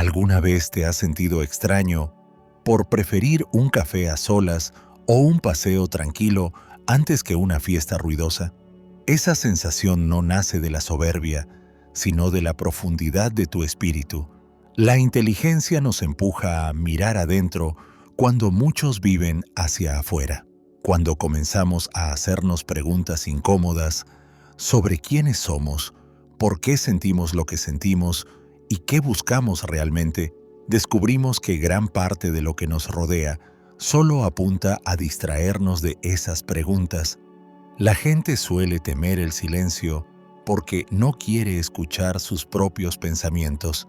¿Alguna vez te has sentido extraño por preferir un café a solas o un paseo tranquilo antes que una fiesta ruidosa? Esa sensación no nace de la soberbia, sino de la profundidad de tu espíritu. La inteligencia nos empuja a mirar adentro cuando muchos viven hacia afuera. Cuando comenzamos a hacernos preguntas incómodas sobre quiénes somos, por qué sentimos lo que sentimos y qué buscamos realmente, descubrimos que gran parte de lo que nos rodea solo apunta a distraernos de esas preguntas. La gente suele temer el silencio porque no quiere escuchar sus propios pensamientos.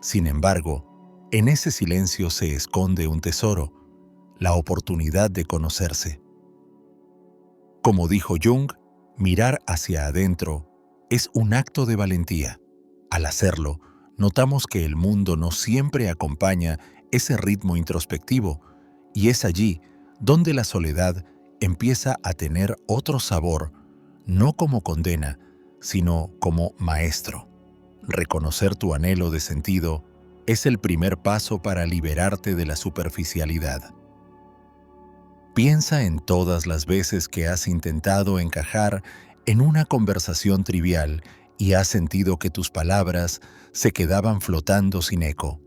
Sin embargo, en ese silencio se esconde un tesoro, la oportunidad de conocerse. Como dijo Jung, mirar hacia adentro es un acto de valentía. Al hacerlo, notamos que el mundo no siempre acompaña ese ritmo introspectivo, y es allí donde la soledad empieza a tener otro sabor, no como condena, sino como maestro. Reconocer tu anhelo de sentido es el primer paso para liberarte de la superficialidad. Piensa en todas las veces que has intentado encajar en una conversación trivial y has sentido que tus palabras se quedaban flotando sin eco.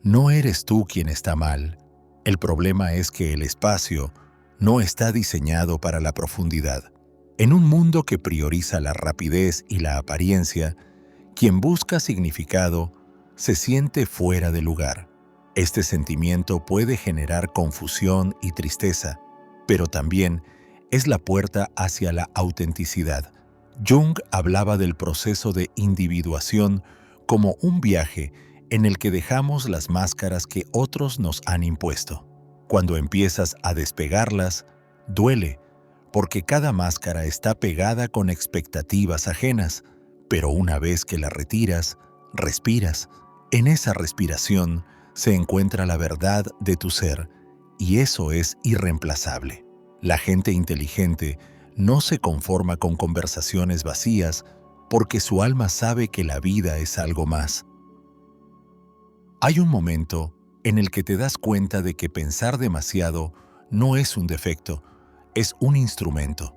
No eres tú quien está mal. El problema es que el espacio no está diseñado para la profundidad. En un mundo que prioriza la rapidez y la apariencia, quien busca significado se siente fuera de lugar. Este sentimiento puede generar confusión y tristeza, pero también es la puerta hacia la autenticidad. Jung hablaba del proceso de individuación como un viaje en el que dejamos las máscaras que otros nos han impuesto. Cuando empiezas a despegarlas, duele, porque cada máscara está pegada con expectativas ajenas, pero una vez que la retiras, respiras. En esa respiración se encuentra la verdad de tu ser, y eso es irreemplazable. La gente inteligente no se conforma con conversaciones vacías porque su alma sabe que la vida es algo más. Hay un momento en el que te das cuenta de que pensar demasiado no es un defecto, es un instrumento.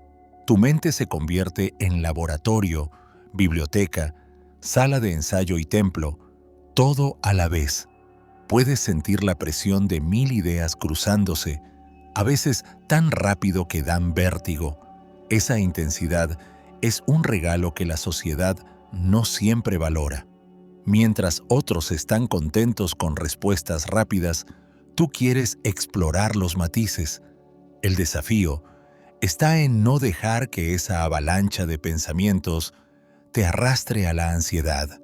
Tu mente se convierte en laboratorio, biblioteca, sala de ensayo y templo, todo a la vez. Puedes sentir la presión de 1000 ideas cruzándose, a veces tan rápido que dan vértigo. Esa intensidad es un regalo que la sociedad no siempre valora. Mientras otros están contentos con respuestas rápidas, tú quieres explorar los matices. El desafío está en no dejar que esa avalancha de pensamientos te arrastre a la ansiedad.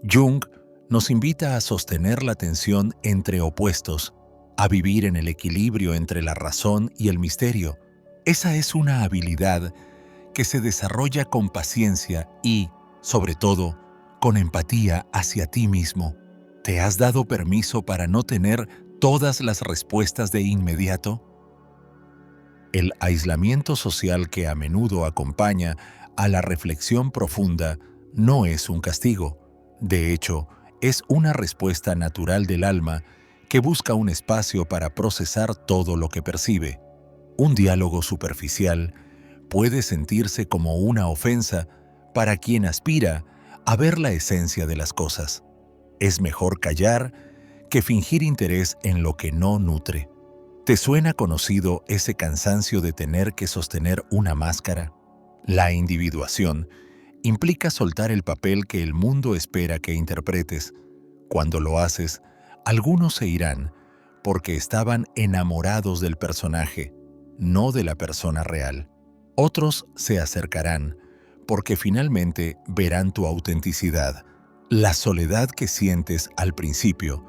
Jung nos invita a sostener la tensión entre opuestos, a vivir en el equilibrio entre la razón y el misterio. Esa es una habilidad que se desarrolla con paciencia y, sobre todo, con empatía hacia ti mismo. ¿Te has dado permiso para no tener todas las respuestas de inmediato? El aislamiento social que a menudo acompaña a la reflexión profunda no es un castigo. De hecho, es una respuesta natural del alma que busca un espacio para procesar todo lo que percibe. Un diálogo superficial puede sentirse como una ofensa para quien aspira a ver la esencia de las cosas. Es mejor callar que fingir interés en lo que no nutre. ¿Te suena conocido ese cansancio de tener que sostener una máscara? La individuación implica soltar el papel que el mundo espera que interpretes. Cuando lo haces, algunos se irán porque estaban enamorados del personaje, no de la persona real. Otros se acercarán porque finalmente verán tu autenticidad. La soledad que sientes al principio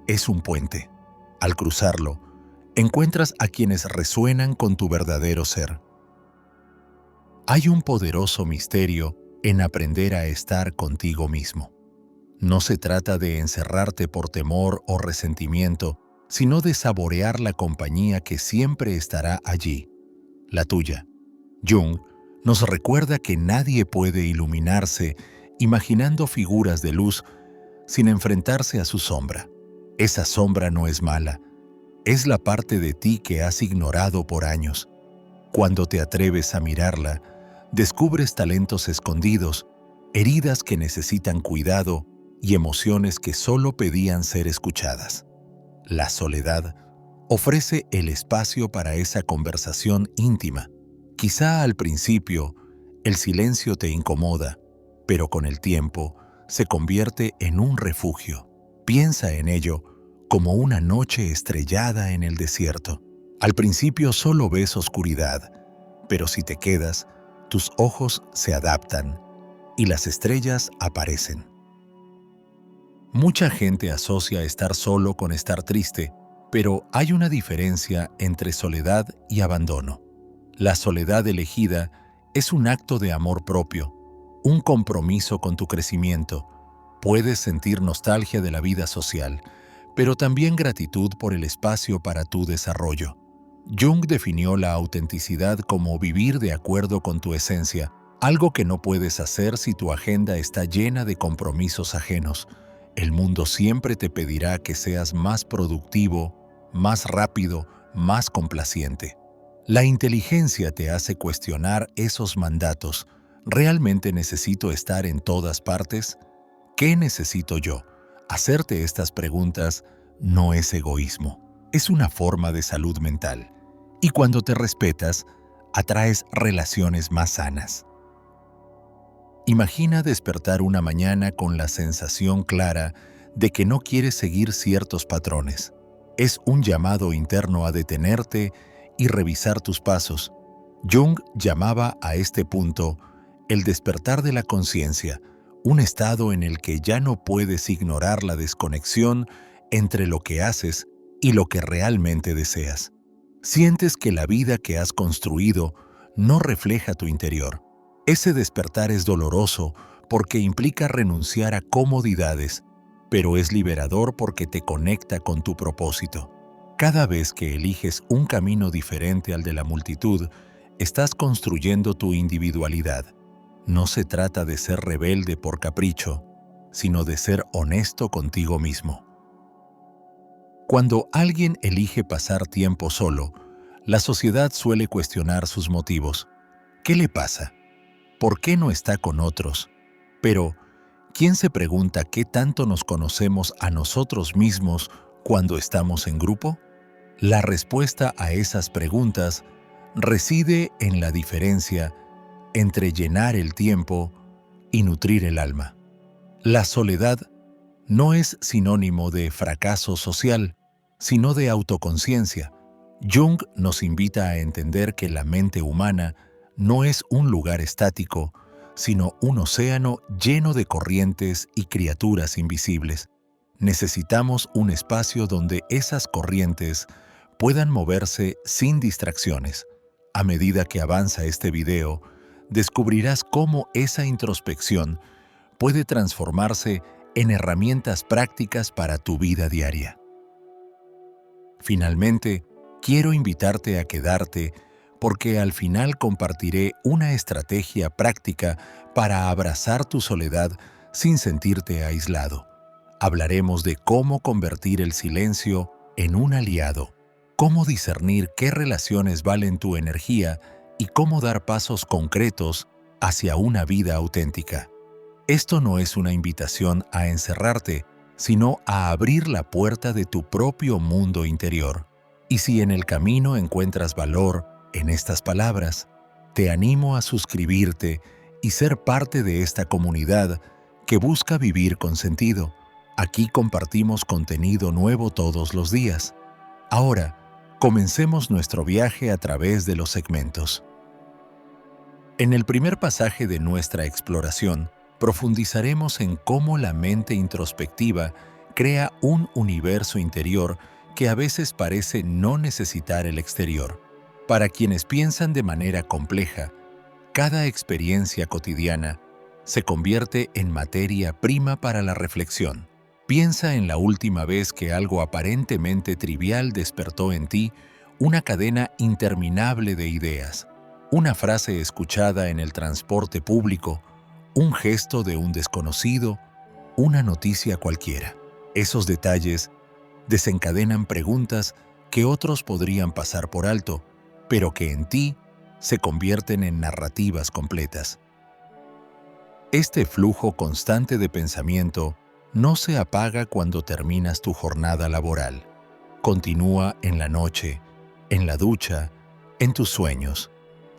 es un puente. Al cruzarlo, encuentras a quienes resuenan con tu verdadero ser. Hay un poderoso misterio en aprender a estar contigo mismo. No se trata de encerrarte por temor o resentimiento, sino de saborear la compañía que siempre estará allí, la tuya. Jung nos recuerda que nadie puede iluminarse imaginando figuras de luz sin enfrentarse a su sombra. Esa sombra no es mala, es la parte de ti que has ignorado por años. Cuando te atreves a mirarla, descubres talentos escondidos, heridas que necesitan cuidado y emociones que solo pedían ser escuchadas. La soledad ofrece el espacio para esa conversación íntima. Quizá al principio el silencio te incomoda, pero con el tiempo se convierte en un refugio. Piensa en ello como una noche estrellada en el desierto. Al principio solo ves oscuridad, pero si te quedas, tus ojos se adaptan y las estrellas aparecen. Mucha gente asocia estar solo con estar triste, pero hay una diferencia entre soledad y abandono. La soledad elegida es un acto de amor propio, un compromiso con tu crecimiento. Puedes sentir nostalgia de la vida social, pero también gratitud por el espacio para tu desarrollo. Jung definió la autenticidad como vivir de acuerdo con tu esencia, algo que no puedes hacer si tu agenda está llena de compromisos ajenos. El mundo siempre te pedirá que seas más productivo, más rápido, más complaciente. La inteligencia te hace cuestionar esos mandatos. ¿Realmente necesito estar en todas partes? ¿Qué necesito yo? Hacerte estas preguntas no es egoísmo, es una forma de salud mental. Y cuando te respetas, atraes relaciones más sanas. Imagina despertar una mañana con la sensación clara de que no quieres seguir ciertos patrones. Es un llamado interno a detenerte y revisar tus pasos. Jung llamaba a este punto el despertar de la conciencia, un estado en el que ya no puedes ignorar la desconexión entre lo que haces y lo que realmente deseas. Sientes que la vida que has construido no refleja tu interior. Ese despertar es doloroso porque implica renunciar a comodidades, pero es liberador porque te conecta con tu propósito. Cada vez que eliges un camino diferente al de la multitud, estás construyendo tu individualidad. No se trata de ser rebelde por capricho, sino de ser honesto contigo mismo. Cuando alguien elige pasar tiempo solo, la sociedad suele cuestionar sus motivos. ¿Qué le pasa? ¿Por qué no está con otros? Pero, ¿quién se pregunta qué tanto nos conocemos a nosotros mismos cuando estamos en grupo? La respuesta a esas preguntas reside en la diferencia entre llenar el tiempo y nutrir el alma. La soledad no es sinónimo de fracaso social, sino de autoconciencia. Jung nos invita a entender que la mente humana no es un lugar estático, sino un océano lleno de corrientes y criaturas invisibles. Necesitamos un espacio donde esas corrientes puedan moverse sin distracciones. A medida que avanza este video, descubrirás cómo esa introspección puede transformarse en herramientas prácticas para tu vida diaria. Finalmente, quiero invitarte a quedarte porque al final compartiré una estrategia práctica para abrazar tu soledad sin sentirte aislado. Hablaremos de cómo convertir el silencio en un aliado, cómo discernir qué relaciones valen tu energía y cómo dar pasos concretos hacia una vida auténtica. Esto no es una invitación a encerrarte, sino a abrir la puerta de tu propio mundo interior. Y si en el camino encuentras valor en estas palabras, te animo a suscribirte y ser parte de esta comunidad que busca vivir con sentido. Aquí compartimos contenido nuevo todos los días. Ahora, comencemos nuestro viaje a través de los segmentos. En el primer pasaje de nuestra exploración, profundizaremos en cómo la mente introspectiva crea un universo interior que a veces parece no necesitar el exterior. Para quienes piensan de manera compleja, cada experiencia cotidiana se convierte en materia prima para la reflexión. Piensa en la última vez que algo aparentemente trivial despertó en ti una cadena interminable de ideas. Una frase escuchada en el transporte público, un gesto de un desconocido, una noticia cualquiera. Esos detalles desencadenan preguntas que otros podrían pasar por alto, pero que en ti se convierten en narrativas completas. Este flujo constante de pensamiento no se apaga cuando terminas tu jornada laboral. Continúa en la noche, en la ducha, en tus sueños.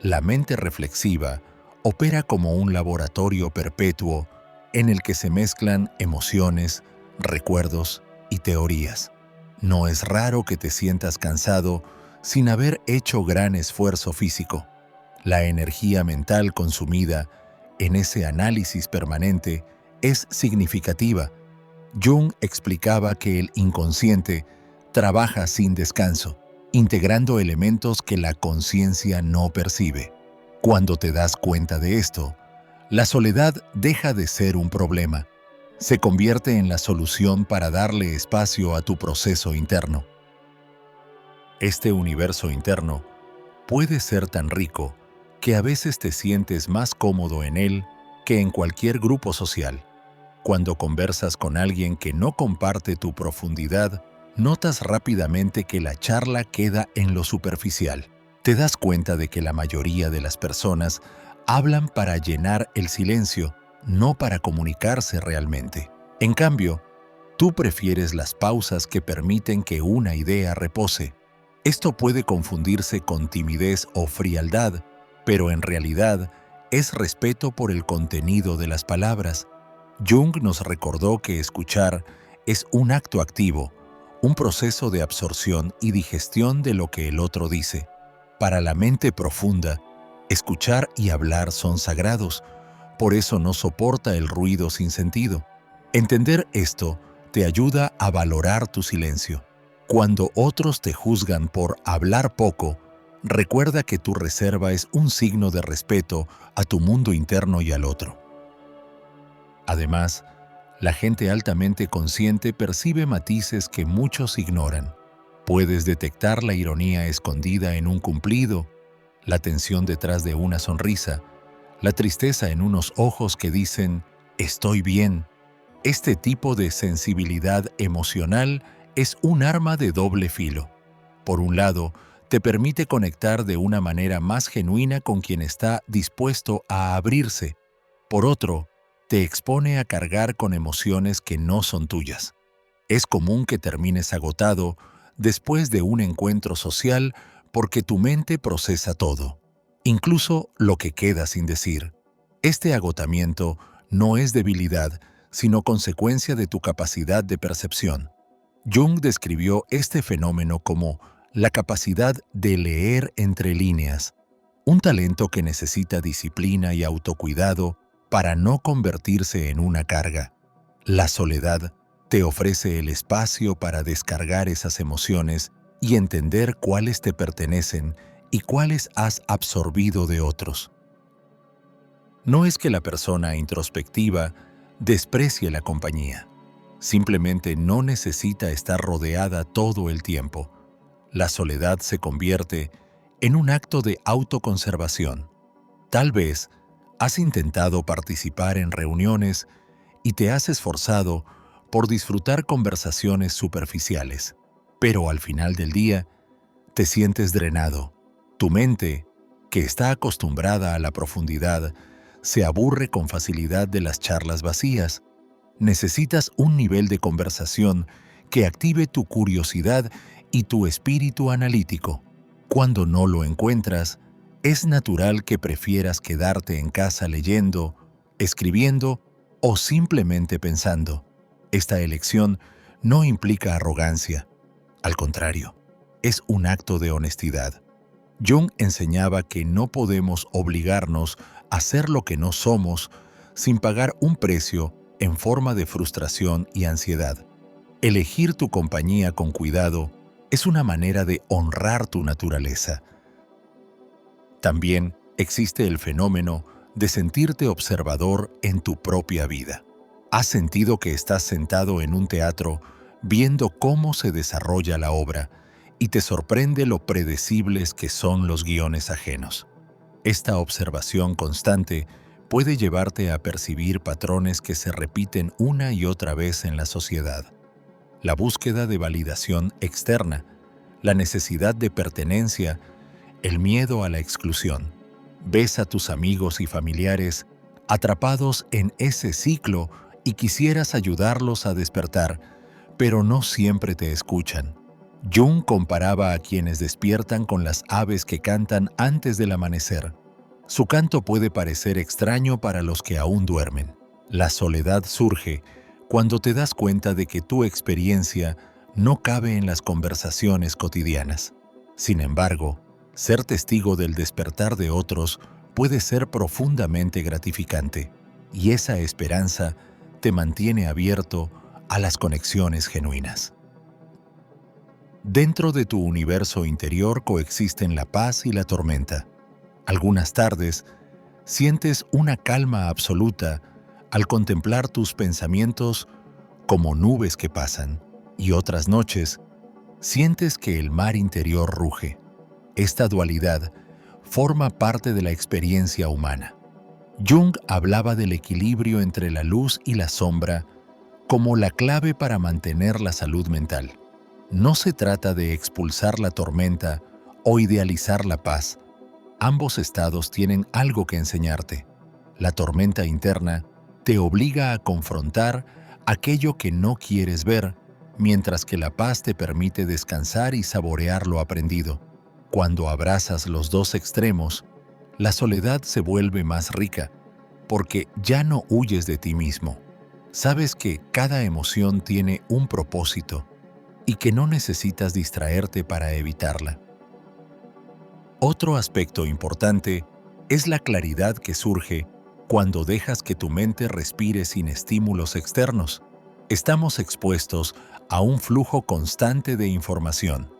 La mente reflexiva opera como un laboratorio perpetuo en el que se mezclan emociones, recuerdos y teorías. No es raro que te sientas cansado sin haber hecho gran esfuerzo físico. La energía mental consumida en ese análisis permanente es significativa. Jung explicaba que el inconsciente trabaja sin descanso, integrando elementos que la conciencia no percibe. Cuando te das cuenta de esto, la soledad deja de ser un problema. Se convierte en la solución para darle espacio a tu proceso interno. Este universo interno puede ser tan rico que a veces te sientes más cómodo en él que en cualquier grupo social. Cuando conversas con alguien que no comparte tu profundidad, notas rápidamente que la charla queda en lo superficial. Te das cuenta de que la mayoría de las personas hablan para llenar el silencio, no para comunicarse realmente. En cambio, tú prefieres las pausas que permiten que una idea repose. Esto puede confundirse con timidez o frialdad, pero en realidad es respeto por el contenido de las palabras. Jung nos recordó que escuchar es un acto activo, un proceso de absorción y digestión de lo que el otro dice. Para la mente profunda, escuchar y hablar son sagrados, por eso no soporta el ruido sin sentido. Entender esto te ayuda a valorar tu silencio. Cuando otros te juzgan por hablar poco, recuerda que tu reserva es un signo de respeto a tu mundo interno y al otro. Además, la gente altamente consciente percibe matices que muchos ignoran. Puedes detectar la ironía escondida en un cumplido, la tensión detrás de una sonrisa, la tristeza en unos ojos que dicen «estoy bien». Este tipo de sensibilidad emocional es un arma de doble filo. Por un lado, te permite conectar de una manera más genuina con quien está dispuesto a abrirse. Por otro, te expone a cargar con emociones que no son tuyas. Es común que termines agotado después de un encuentro social porque tu mente procesa todo, incluso lo que queda sin decir. Este agotamiento no es debilidad, sino consecuencia de tu capacidad de percepción. Jung describió este fenómeno como la capacidad de leer entre líneas, un talento que necesita disciplina y autocuidado para no convertirse en una carga. La soledad te ofrece el espacio para descargar esas emociones y entender cuáles te pertenecen y cuáles has absorbido de otros. No es que la persona introspectiva desprecie la compañía. Simplemente no necesita estar rodeada todo el tiempo. La soledad se convierte en un acto de autoconservación. Tal vez has intentado participar en reuniones y te has esforzado por disfrutar conversaciones superficiales, pero al final del día te sientes drenado. Tu mente, que está acostumbrada a la profundidad, se aburre con facilidad de las charlas vacías. Necesitas un nivel de conversación que active tu curiosidad y tu espíritu analítico. Cuando no lo encuentras, es natural que prefieras quedarte en casa leyendo, escribiendo o simplemente pensando. Esta elección no implica arrogancia. Al contrario, es un acto de honestidad. Jung enseñaba que no podemos obligarnos a ser lo que no somos sin pagar un precio en forma de frustración y ansiedad. Elegir tu compañía con cuidado es una manera de honrar tu naturaleza. También existe el fenómeno de sentirte observador en tu propia vida. ¿Has sentido que estás sentado en un teatro viendo cómo se desarrolla la obra y te sorprende lo predecibles que son los guiones ajenos? Esta observación constante puede llevarte a percibir patrones que se repiten una y otra vez en la sociedad. la búsqueda de validación externa, la necesidad de pertenencia, el miedo a la exclusión. Ves a tus amigos y familiares atrapados en ese ciclo y quisieras ayudarlos a despertar, pero no siempre te escuchan. Jung comparaba a quienes despiertan con las aves que cantan antes del amanecer. Su canto puede parecer extraño para los que aún duermen. La soledad surge cuando te das cuenta de que tu experiencia no cabe en las conversaciones cotidianas. Sin embargo, ser testigo del despertar de otros puede ser profundamente gratificante, y esa esperanza te mantiene abierto a las conexiones genuinas. Dentro de tu universo interior coexisten la paz y la tormenta. Algunas tardes sientes una calma absoluta al contemplar tus pensamientos como nubes que pasan, y otras noches sientes que el mar interior ruge. Esta dualidad forma parte de la experiencia humana. Jung hablaba del equilibrio entre la luz y la sombra como la clave para mantener la salud mental. No se trata de expulsar la tormenta o idealizar la paz. Ambos estados tienen algo que enseñarte. La tormenta interna te obliga a confrontar aquello que no quieres ver, mientras que la paz te permite descansar y saborear lo aprendido. Cuando abrazas los dos extremos, la soledad se vuelve más rica, porque ya no huyes de ti mismo. Sabes que cada emoción tiene un propósito y que no necesitas distraerte para evitarla. Otro aspecto importante es la claridad que surge cuando dejas que tu mente respire sin estímulos externos. Estamos expuestos a un flujo constante de información.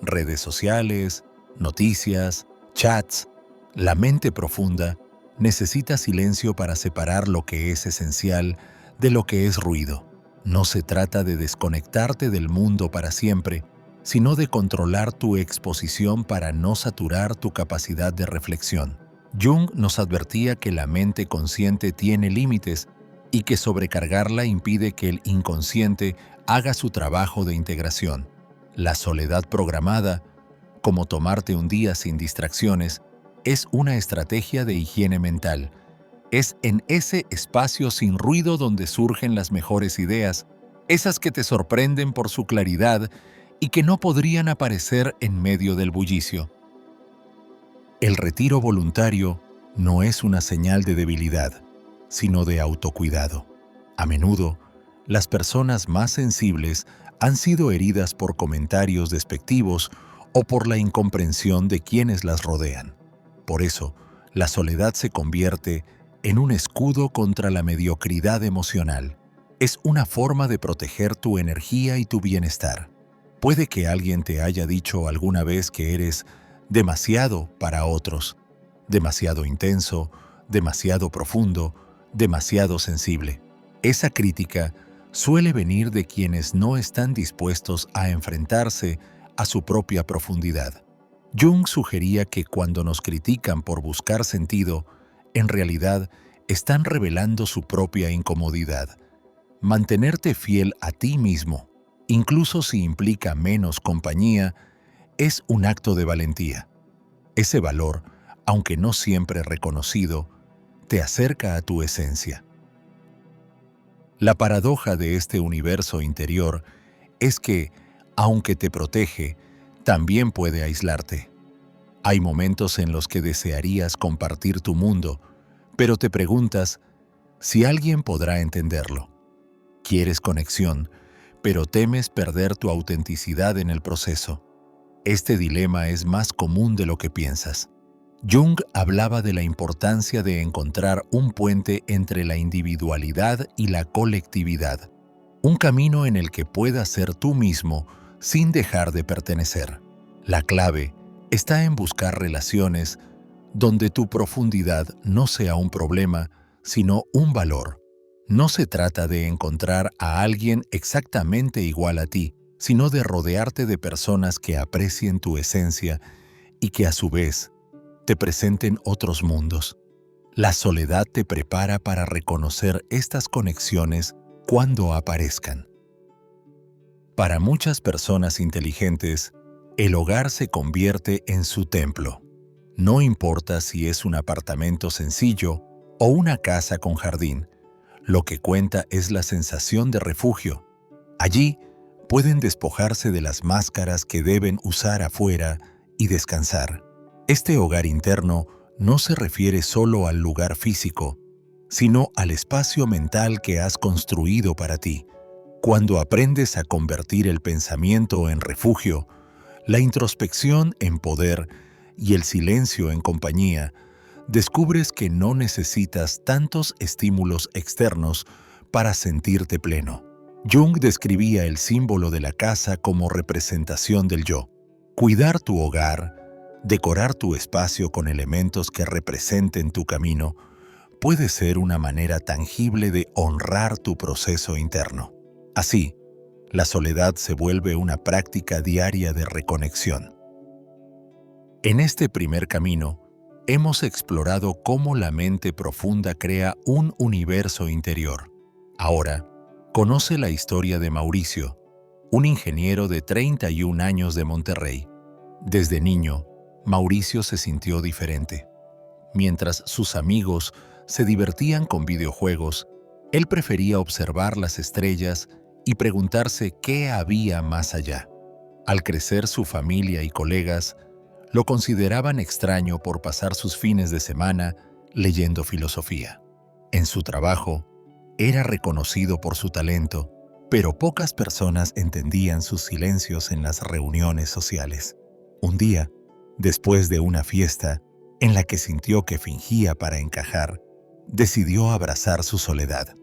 Redes sociales, noticias, chats. La mente profunda necesita silencio para separar lo que es esencial de lo que es ruido. No se trata de desconectarte del mundo para siempre, sino de controlar tu exposición para no saturar tu capacidad de reflexión. Jung nos advertía que la mente consciente tiene límites y que sobrecargarla impide que el inconsciente haga su trabajo de integración. La soledad programada, como tomarte un día sin distracciones, es una estrategia de higiene mental. Es en ese espacio sin ruido donde surgen las mejores ideas, esas que te sorprenden por su claridad y que no podrían aparecer en medio del bullicio. El retiro voluntario no es una señal de debilidad, sino de autocuidado. A menudo, las personas más sensibles han sido heridas por comentarios despectivos o por la incomprensión de quienes las rodean. Por eso, la soledad se convierte en un escudo contra la mediocridad emocional. Es una forma de proteger tu energía y tu bienestar. Puede que alguien te haya dicho alguna vez que eres demasiado para otros, demasiado intenso, demasiado profundo, demasiado sensible. Esa crítica suele venir de quienes no están dispuestos a enfrentarse a su propia profundidad. Jung sugería que cuando nos critican por buscar sentido, en realidad están revelando su propia incomodidad. Mantenerte fiel a ti mismo, incluso si implica menos compañía, es un acto de valentía. Ese valor, aunque no siempre reconocido, te acerca a tu esencia. La paradoja de este universo interior es que, aunque te protege, también puede aislarte. Hay momentos en los que desearías compartir tu mundo, pero te preguntas si alguien podrá entenderlo. Quieres conexión, pero temes perder tu autenticidad en el proceso. Este dilema es más común de lo que piensas. Jung hablaba de la importancia de encontrar un puente entre la individualidad y la colectividad, un camino en el que puedas ser tú mismo sin dejar de pertenecer. La clave está en buscar relaciones donde tu profundidad no sea un problema, sino un valor. No se trata de encontrar a alguien exactamente igual a ti, sino de rodearte de personas que aprecien tu esencia y que a su vez te presenten otros mundos. La soledad te prepara para reconocer estas conexiones cuando aparezcan. Para muchas personas inteligentes, el hogar se convierte en su templo. No importa si es un apartamento sencillo o una casa con jardín, lo que cuenta es la sensación de refugio. Allí pueden despojarse de las máscaras que deben usar afuera y descansar. Este hogar interno no se refiere solo al lugar físico, sino al espacio mental que has construido para ti. Cuando aprendes a convertir el pensamiento en refugio, la introspección en poder y el silencio en compañía, descubres que no necesitas tantos estímulos externos para sentirte pleno. Jung describía el símbolo de la casa como representación del yo. Cuidar tu hogar, decorar tu espacio con elementos que representen tu camino, puede ser una manera tangible de honrar tu proceso interno. Así, la soledad se vuelve una práctica diaria de reconexión. En este primer camino, hemos explorado cómo la mente profunda crea un universo interior. Ahora, conoce la historia de Mauricio, un ingeniero de 31 años de Monterrey. Desde niño, Mauricio se sintió diferente. Mientras sus amigos se divertían con videojuegos, él prefería observar las estrellas y preguntarse qué había más allá. Al crecer, su familia y colegas lo consideraban extraño por pasar sus fines de semana leyendo filosofía. En su trabajo, era reconocido por su talento, pero pocas personas entendían sus silencios en las reuniones sociales. Un día, después de una fiesta en la que sintió que fingía para encajar, decidió abrazar su soledad.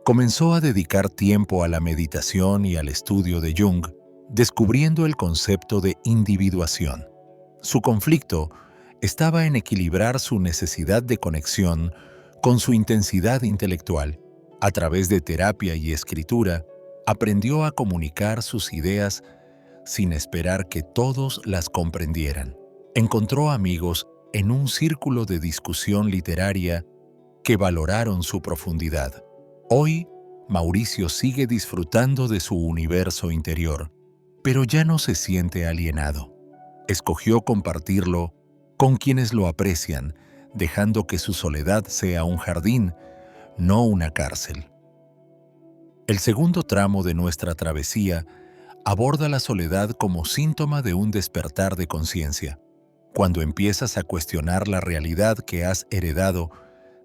Comenzó a dedicar tiempo a la meditación y al estudio de Jung, descubriendo el concepto de individuación. Su conflicto estaba en equilibrar su necesidad de conexión con su intensidad intelectual. A través de terapia y escritura, aprendió a comunicar sus ideas sin esperar que todos las comprendieran. Encontró amigos en un círculo de discusión literaria que valoraron su profundidad. Hoy, Mauricio sigue disfrutando de su universo interior, pero ya no se siente alienado. Escogió compartirlo con quienes lo aprecian, dejando que su soledad sea un jardín, no una cárcel. El segundo tramo de nuestra travesía aborda la soledad como síntoma de un despertar de conciencia. Cuando empiezas a cuestionar la realidad que has heredado,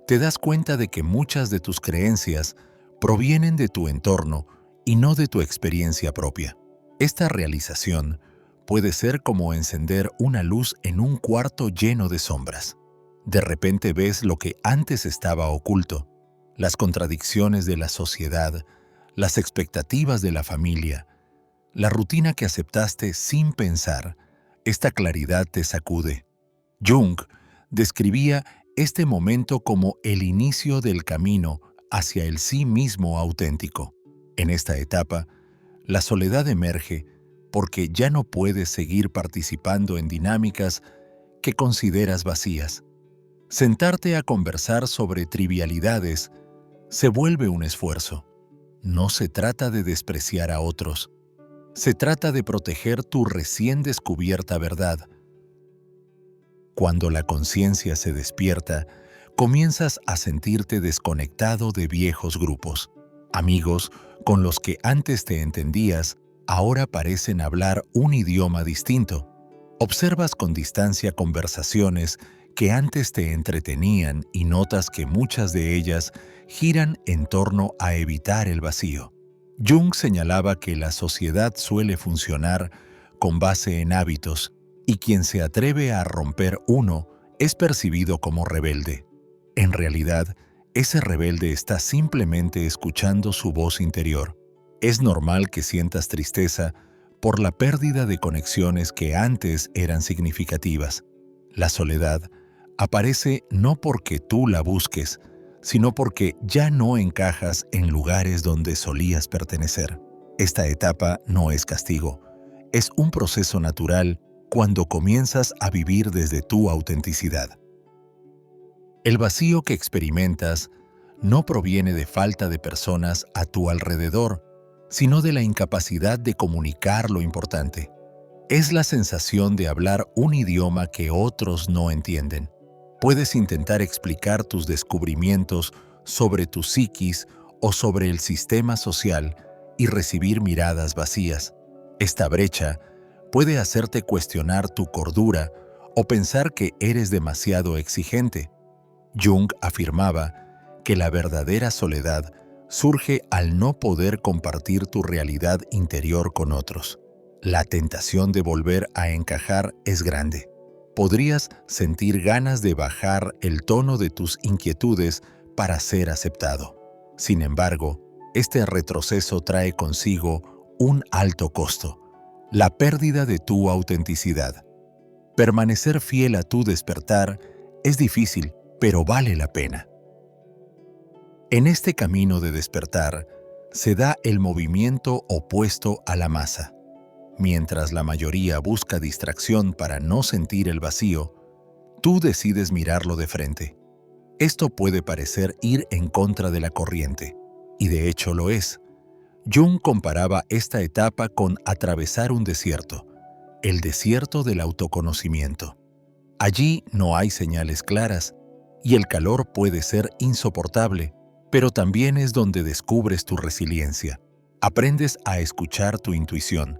te das cuenta de que muchas de tus creencias provienen de tu entorno y no de tu experiencia propia. Esta realización puede ser como encender una luz en un cuarto lleno de sombras. De repente ves lo que antes estaba oculto, las contradicciones de la sociedad, las expectativas de la familia, la rutina que aceptaste sin pensar. Esta claridad te sacude. Jung describía este momento como el inicio del camino hacia el sí mismo auténtico. En esta etapa, la soledad emerge porque ya no puedes seguir participando en dinámicas que consideras vacías. Sentarte a conversar sobre trivialidades se vuelve un esfuerzo. No se trata de despreciar a otros. Se trata de proteger tu recién descubierta verdad. Cuando la conciencia se despierta, comienzas a sentirte desconectado de viejos grupos. Amigos con los que antes te entendías, ahora parecen hablar un idioma distinto. Observas con distancia conversaciones que antes te entretenían y notas que muchas de ellas giran en torno a evitar el vacío. Jung señalaba que la sociedad suele funcionar con base en hábitos, y quien se atreve a romper uno es percibido como rebelde. En realidad, ese rebelde está simplemente escuchando su voz interior. Es normal que sientas tristeza por la pérdida de conexiones que antes eran significativas. La soledad aparece no porque tú la busques, sino porque ya no encajas en lugares donde solías pertenecer. Esta etapa no es castigo, es un proceso natural cuando comienzas a vivir desde tu autenticidad. El vacío que experimentas no proviene de falta de personas a tu alrededor, sino de la incapacidad de comunicar lo importante. Es la sensación de hablar un idioma que otros no entienden. Puedes intentar explicar tus descubrimientos sobre tu psiquis o sobre el sistema social y recibir miradas vacías. Esta brecha puede hacerte cuestionar tu cordura o pensar que eres demasiado exigente. Jung afirmaba que la verdadera soledad surge al no poder compartir tu realidad interior con otros. La tentación de volver a encajar es grande. Podrías sentir ganas de bajar el tono de tus inquietudes para ser aceptado. Sin embargo, este retroceso trae consigo un alto costo: la pérdida de tu autenticidad. Permanecer fiel a tu despertar es difícil, pero vale la pena. En este camino de despertar se da el movimiento opuesto a la masa. Mientras la mayoría busca distracción para no sentir el vacío, tú decides mirarlo de frente. Esto puede parecer ir en contra de la corriente, y de hecho lo es. Jung comparaba esta etapa con atravesar un desierto, el desierto del autoconocimiento. Allí no hay señales claras, y el calor puede ser insoportable, pero también es donde descubres tu resiliencia. Aprendes a escuchar tu intuición,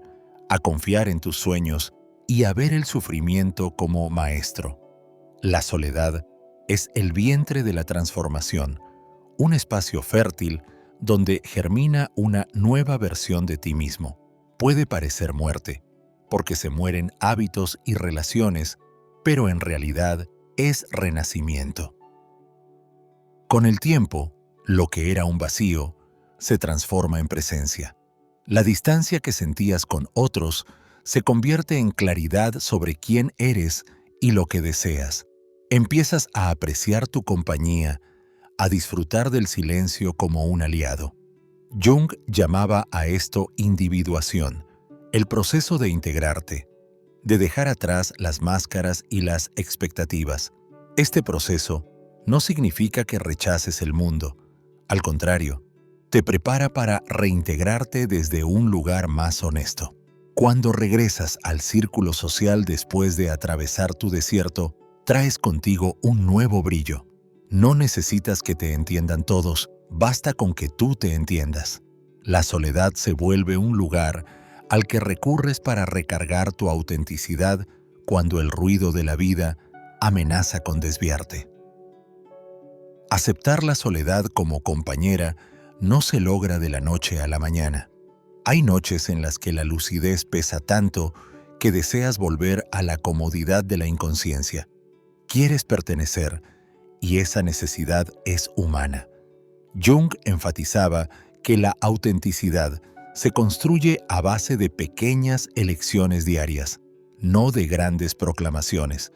a confiar en tus sueños y a ver el sufrimiento como maestro. La soledad es el vientre de la transformación, un espacio fértil donde germina una nueva versión de ti mismo. Puede parecer muerte, porque se mueren hábitos y relaciones, pero en realidad es renacimiento. Con el tiempo, lo que era un vacío se transforma en presencia. La distancia que sentías con otros se convierte en claridad sobre quién eres y lo que deseas. Empiezas a apreciar tu compañía, a disfrutar del silencio como un aliado. Jung llamaba a esto individuación, el proceso de integrarte, de dejar atrás las máscaras y las expectativas. Este proceso no significa que rechaces el mundo. Al contrario, te prepara para reintegrarte desde un lugar más honesto. Cuando regresas al círculo social después de atravesar tu desierto, traes contigo un nuevo brillo. No necesitas que te entiendan todos, basta con que tú te entiendas. La soledad se vuelve un lugar al que recurres para recargar tu autenticidad cuando el ruido de la vida amenaza con desviarte. Aceptar la soledad como compañera no se logra de la noche a la mañana. Hay noches en las que la lucidez pesa tanto que deseas volver a la comodidad de la inconsciencia. Quieres pertenecer, y esa necesidad es humana. Jung enfatizaba que la autenticidad se construye a base de pequeñas elecciones diarias, no de grandes proclamaciones.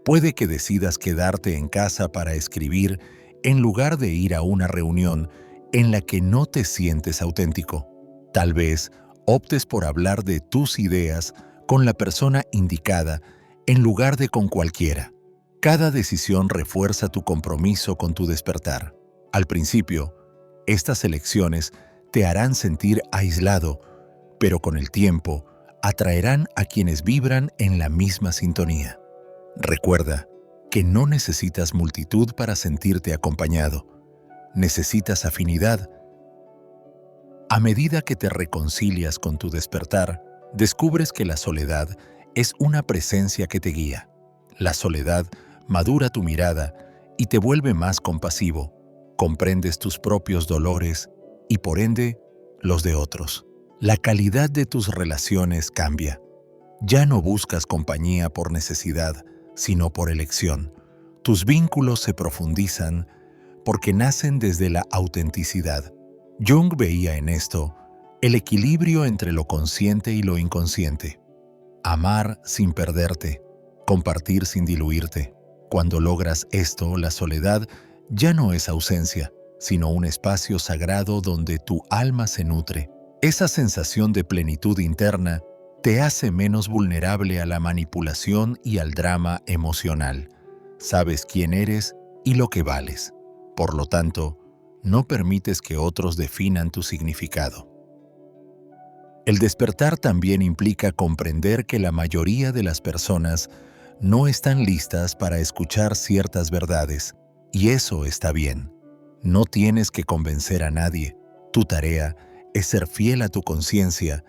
Puede que decidas quedarte en casa para escribir en lugar de ir a una reunión en la que no te sientes auténtico. Tal vez optes por hablar de tus ideas con la persona indicada en lugar de con cualquiera. Cada decisión refuerza tu compromiso con tu despertar. Al principio, estas elecciones te harán sentir aislado, pero con el tiempo atraerán a quienes vibran en la misma sintonía. Recuerda que no necesitas multitud para sentirte acompañado. Necesitas afinidad. A medida que te reconcilias con tu despertar, descubres que la soledad es una presencia que te guía. La soledad madura tu mirada y te vuelve más compasivo. Comprendes tus propios dolores y, por ende, los de otros. La calidad de tus relaciones cambia. Ya no buscas compañía por necesidad, sino por elección. Tus vínculos se profundizan porque nacen desde la autenticidad. Jung veía en esto el equilibrio entre lo consciente y lo inconsciente. Amar sin perderte, compartir sin diluirte. Cuando logras esto, la soledad ya no es ausencia, sino un espacio sagrado donde tu alma se nutre. Esa sensación de plenitud interna te hace menos vulnerable a la manipulación y al drama emocional. Sabes quién eres y lo que vales. Por lo tanto, no permites que otros definan tu significado. El despertar también implica comprender que la mayoría de las personas no están listas para escuchar ciertas verdades, y eso está bien. No tienes que convencer a nadie. Tu tarea es ser fiel a tu conciencia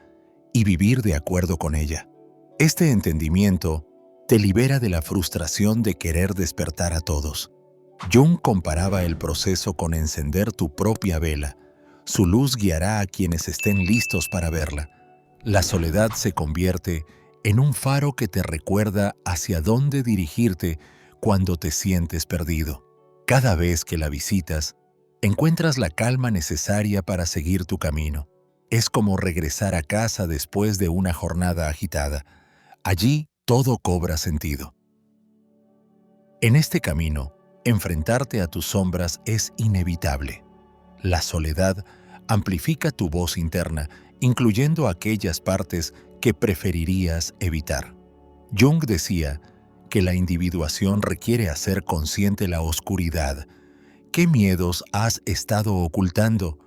y vivir de acuerdo con ella. Este entendimiento te libera de la frustración de querer despertar a todos. Jung comparaba el proceso con encender tu propia vela. Su luz guiará a quienes estén listos para verla. La soledad se convierte en un faro que te recuerda hacia dónde dirigirte cuando te sientes perdido. Cada vez que la visitas, encuentras la calma necesaria para seguir tu camino. Es como regresar a casa después de una jornada agitada. Allí todo cobra sentido. En este camino, enfrentarte a tus sombras es inevitable. La soledad amplifica tu voz interna, incluyendo aquellas partes que preferirías evitar. Jung decía que la individuación requiere hacer consciente la oscuridad. ¿Qué miedos has estado ocultando?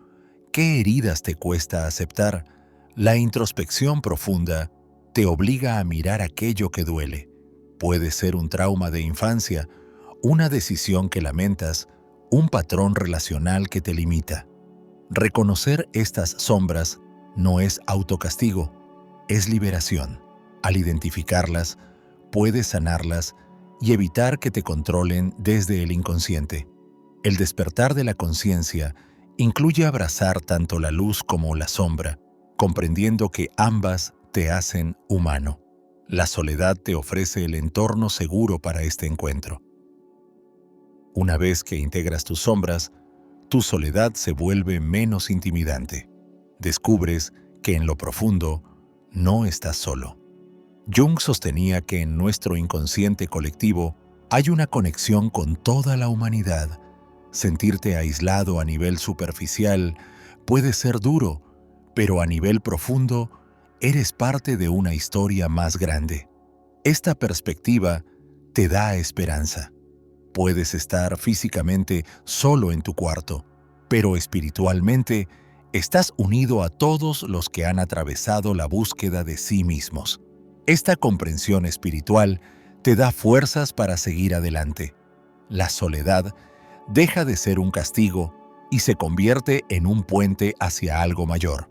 ¿Qué heridas te cuesta aceptar? La introspección profunda te obliga a mirar aquello que duele. Puede ser un trauma de infancia, una decisión que lamentas, un patrón relacional que te limita. Reconocer estas sombras no es autocastigo, es liberación. Al identificarlas, puedes sanarlas y evitar que te controlen desde el inconsciente. El despertar de la conciencia incluye abrazar tanto la luz como la sombra, comprendiendo que ambas te hacen humano. La soledad te ofrece el entorno seguro para este encuentro. Una vez que integras tus sombras, tu soledad se vuelve menos intimidante. Descubres que en lo profundo no estás solo. Jung sostenía que en nuestro inconsciente colectivo hay una conexión con toda la humanidad. Sentirte aislado a nivel superficial puede ser duro, pero a nivel profundo eres parte de una historia más grande. Esta perspectiva te da esperanza. Puedes estar físicamente solo en tu cuarto, pero espiritualmente estás unido a todos los que han atravesado la búsqueda de sí mismos. Esta comprensión espiritual te da fuerzas para seguir adelante. La soledad deja de ser un castigo y se convierte en un puente hacia algo mayor.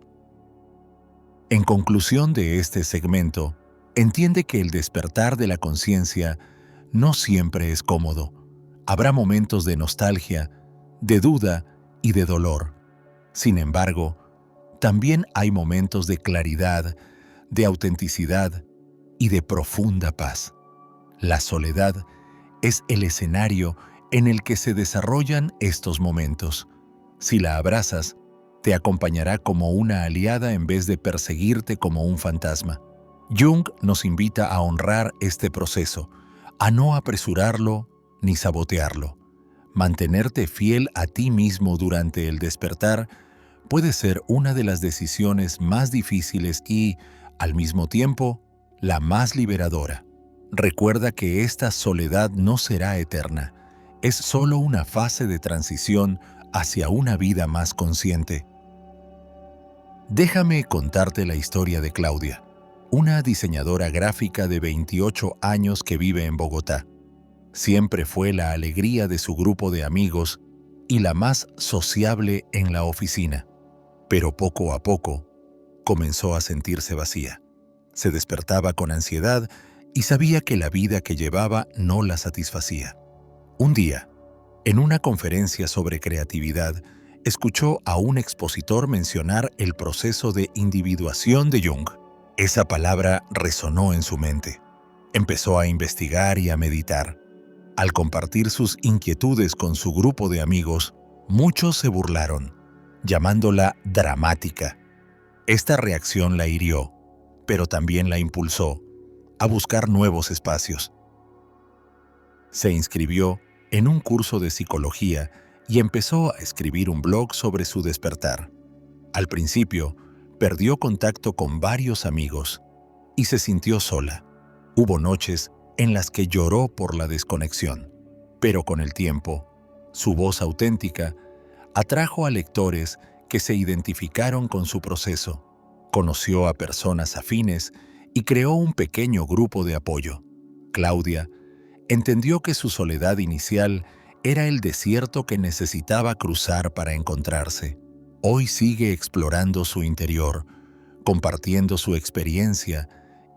En conclusión de este segmento, entiende que el despertar de la conciencia no siempre es cómodo. Habrá momentos de nostalgia, de duda y de dolor. Sin embargo, también hay momentos de claridad, de autenticidad y de profunda paz. La soledad es el escenario en el que se desarrollan estos momentos. Si la abrazas, te acompañará como una aliada en vez de perseguirte como un fantasma. Jung nos invita a honrar este proceso, a no apresurarlo ni sabotearlo. Mantenerte fiel a ti mismo durante el despertar puede ser una de las decisiones más difíciles y, al mismo tiempo, la más liberadora. Recuerda que esta soledad no será eterna. Es solo una fase de transición hacia una vida más consciente. Déjame contarte la historia de Claudia, una diseñadora gráfica de 28 años que vive en Bogotá. Siempre fue la alegría de su grupo de amigos y la más sociable en la oficina. Pero poco a poco, comenzó a sentirse vacía. Se despertaba con ansiedad y sabía que la vida que llevaba no la satisfacía. Un día, en una conferencia sobre creatividad, escuchó a un expositor mencionar el proceso de individuación de Jung. Esa palabra resonó en su mente. Empezó a investigar y a meditar. Al compartir sus inquietudes con su grupo de amigos, muchos se burlaron, llamándola dramática. Esta reacción la hirió, pero también la impulsó a buscar nuevos espacios. Se inscribió en un curso de psicología y empezó a escribir un blog sobre su despertar. Al principio, perdió contacto con varios amigos y se sintió sola. Hubo noches en las que lloró por la desconexión, pero con el tiempo, su voz auténtica atrajo a lectores que se identificaron con su proceso. Conoció a personas afines y creó un pequeño grupo de apoyo. Claudia entendió que su soledad inicial era el desierto que necesitaba cruzar para encontrarse. Hoy sigue explorando su interior, compartiendo su experiencia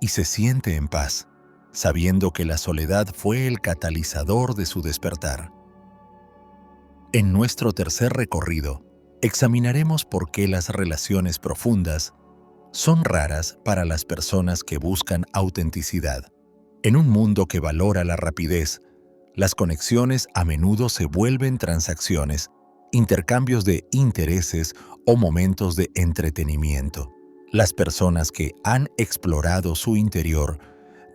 y se siente en paz, sabiendo que la soledad fue el catalizador de su despertar. En nuestro tercer recorrido, examinaremos por qué las relaciones profundas son raras para las personas que buscan autenticidad. En un mundo que valora la rapidez, las conexiones a menudo se vuelven transacciones, intercambios de intereses o momentos de entretenimiento. Las personas que han explorado su interior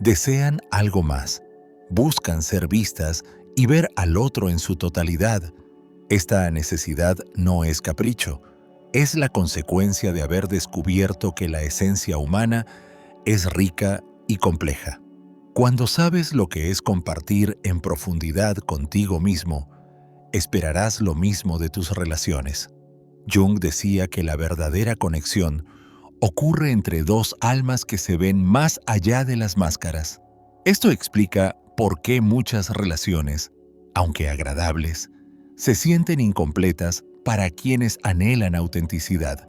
desean algo más, buscan ser vistas y ver al otro en su totalidad. Esta necesidad no es capricho, es la consecuencia de haber descubierto que la esencia humana es rica y compleja. Cuando sabes lo que es compartir en profundidad contigo mismo, esperarás lo mismo de tus relaciones. Jung decía que la verdadera conexión ocurre entre dos almas que se ven más allá de las máscaras. Esto explica por qué muchas relaciones, aunque agradables, se sienten incompletas para quienes anhelan autenticidad.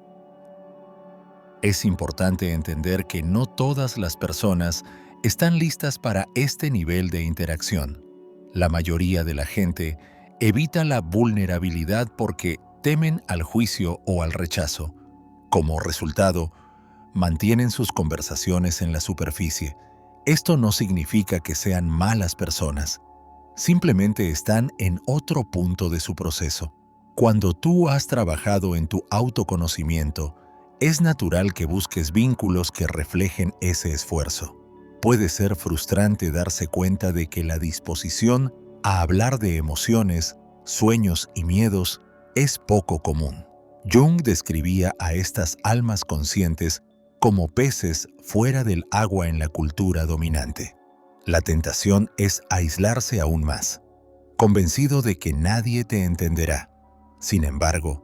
Es importante entender que no todas las personas están listas para este nivel de interacción. La mayoría de la gente evita la vulnerabilidad porque temen al juicio o al rechazo. Como resultado, mantienen sus conversaciones en la superficie. Esto no significa que sean malas personas. Simplemente están en otro punto de su proceso. Cuando tú has trabajado en tu autoconocimiento, es natural que busques vínculos que reflejen ese esfuerzo. Puede ser frustrante darse cuenta de que la disposición a hablar de emociones, sueños y miedos es poco común. Jung describía a estas almas conscientes como peces fuera del agua en la cultura dominante. La tentación es aislarse aún más, convencido de que nadie te entenderá. Sin embargo,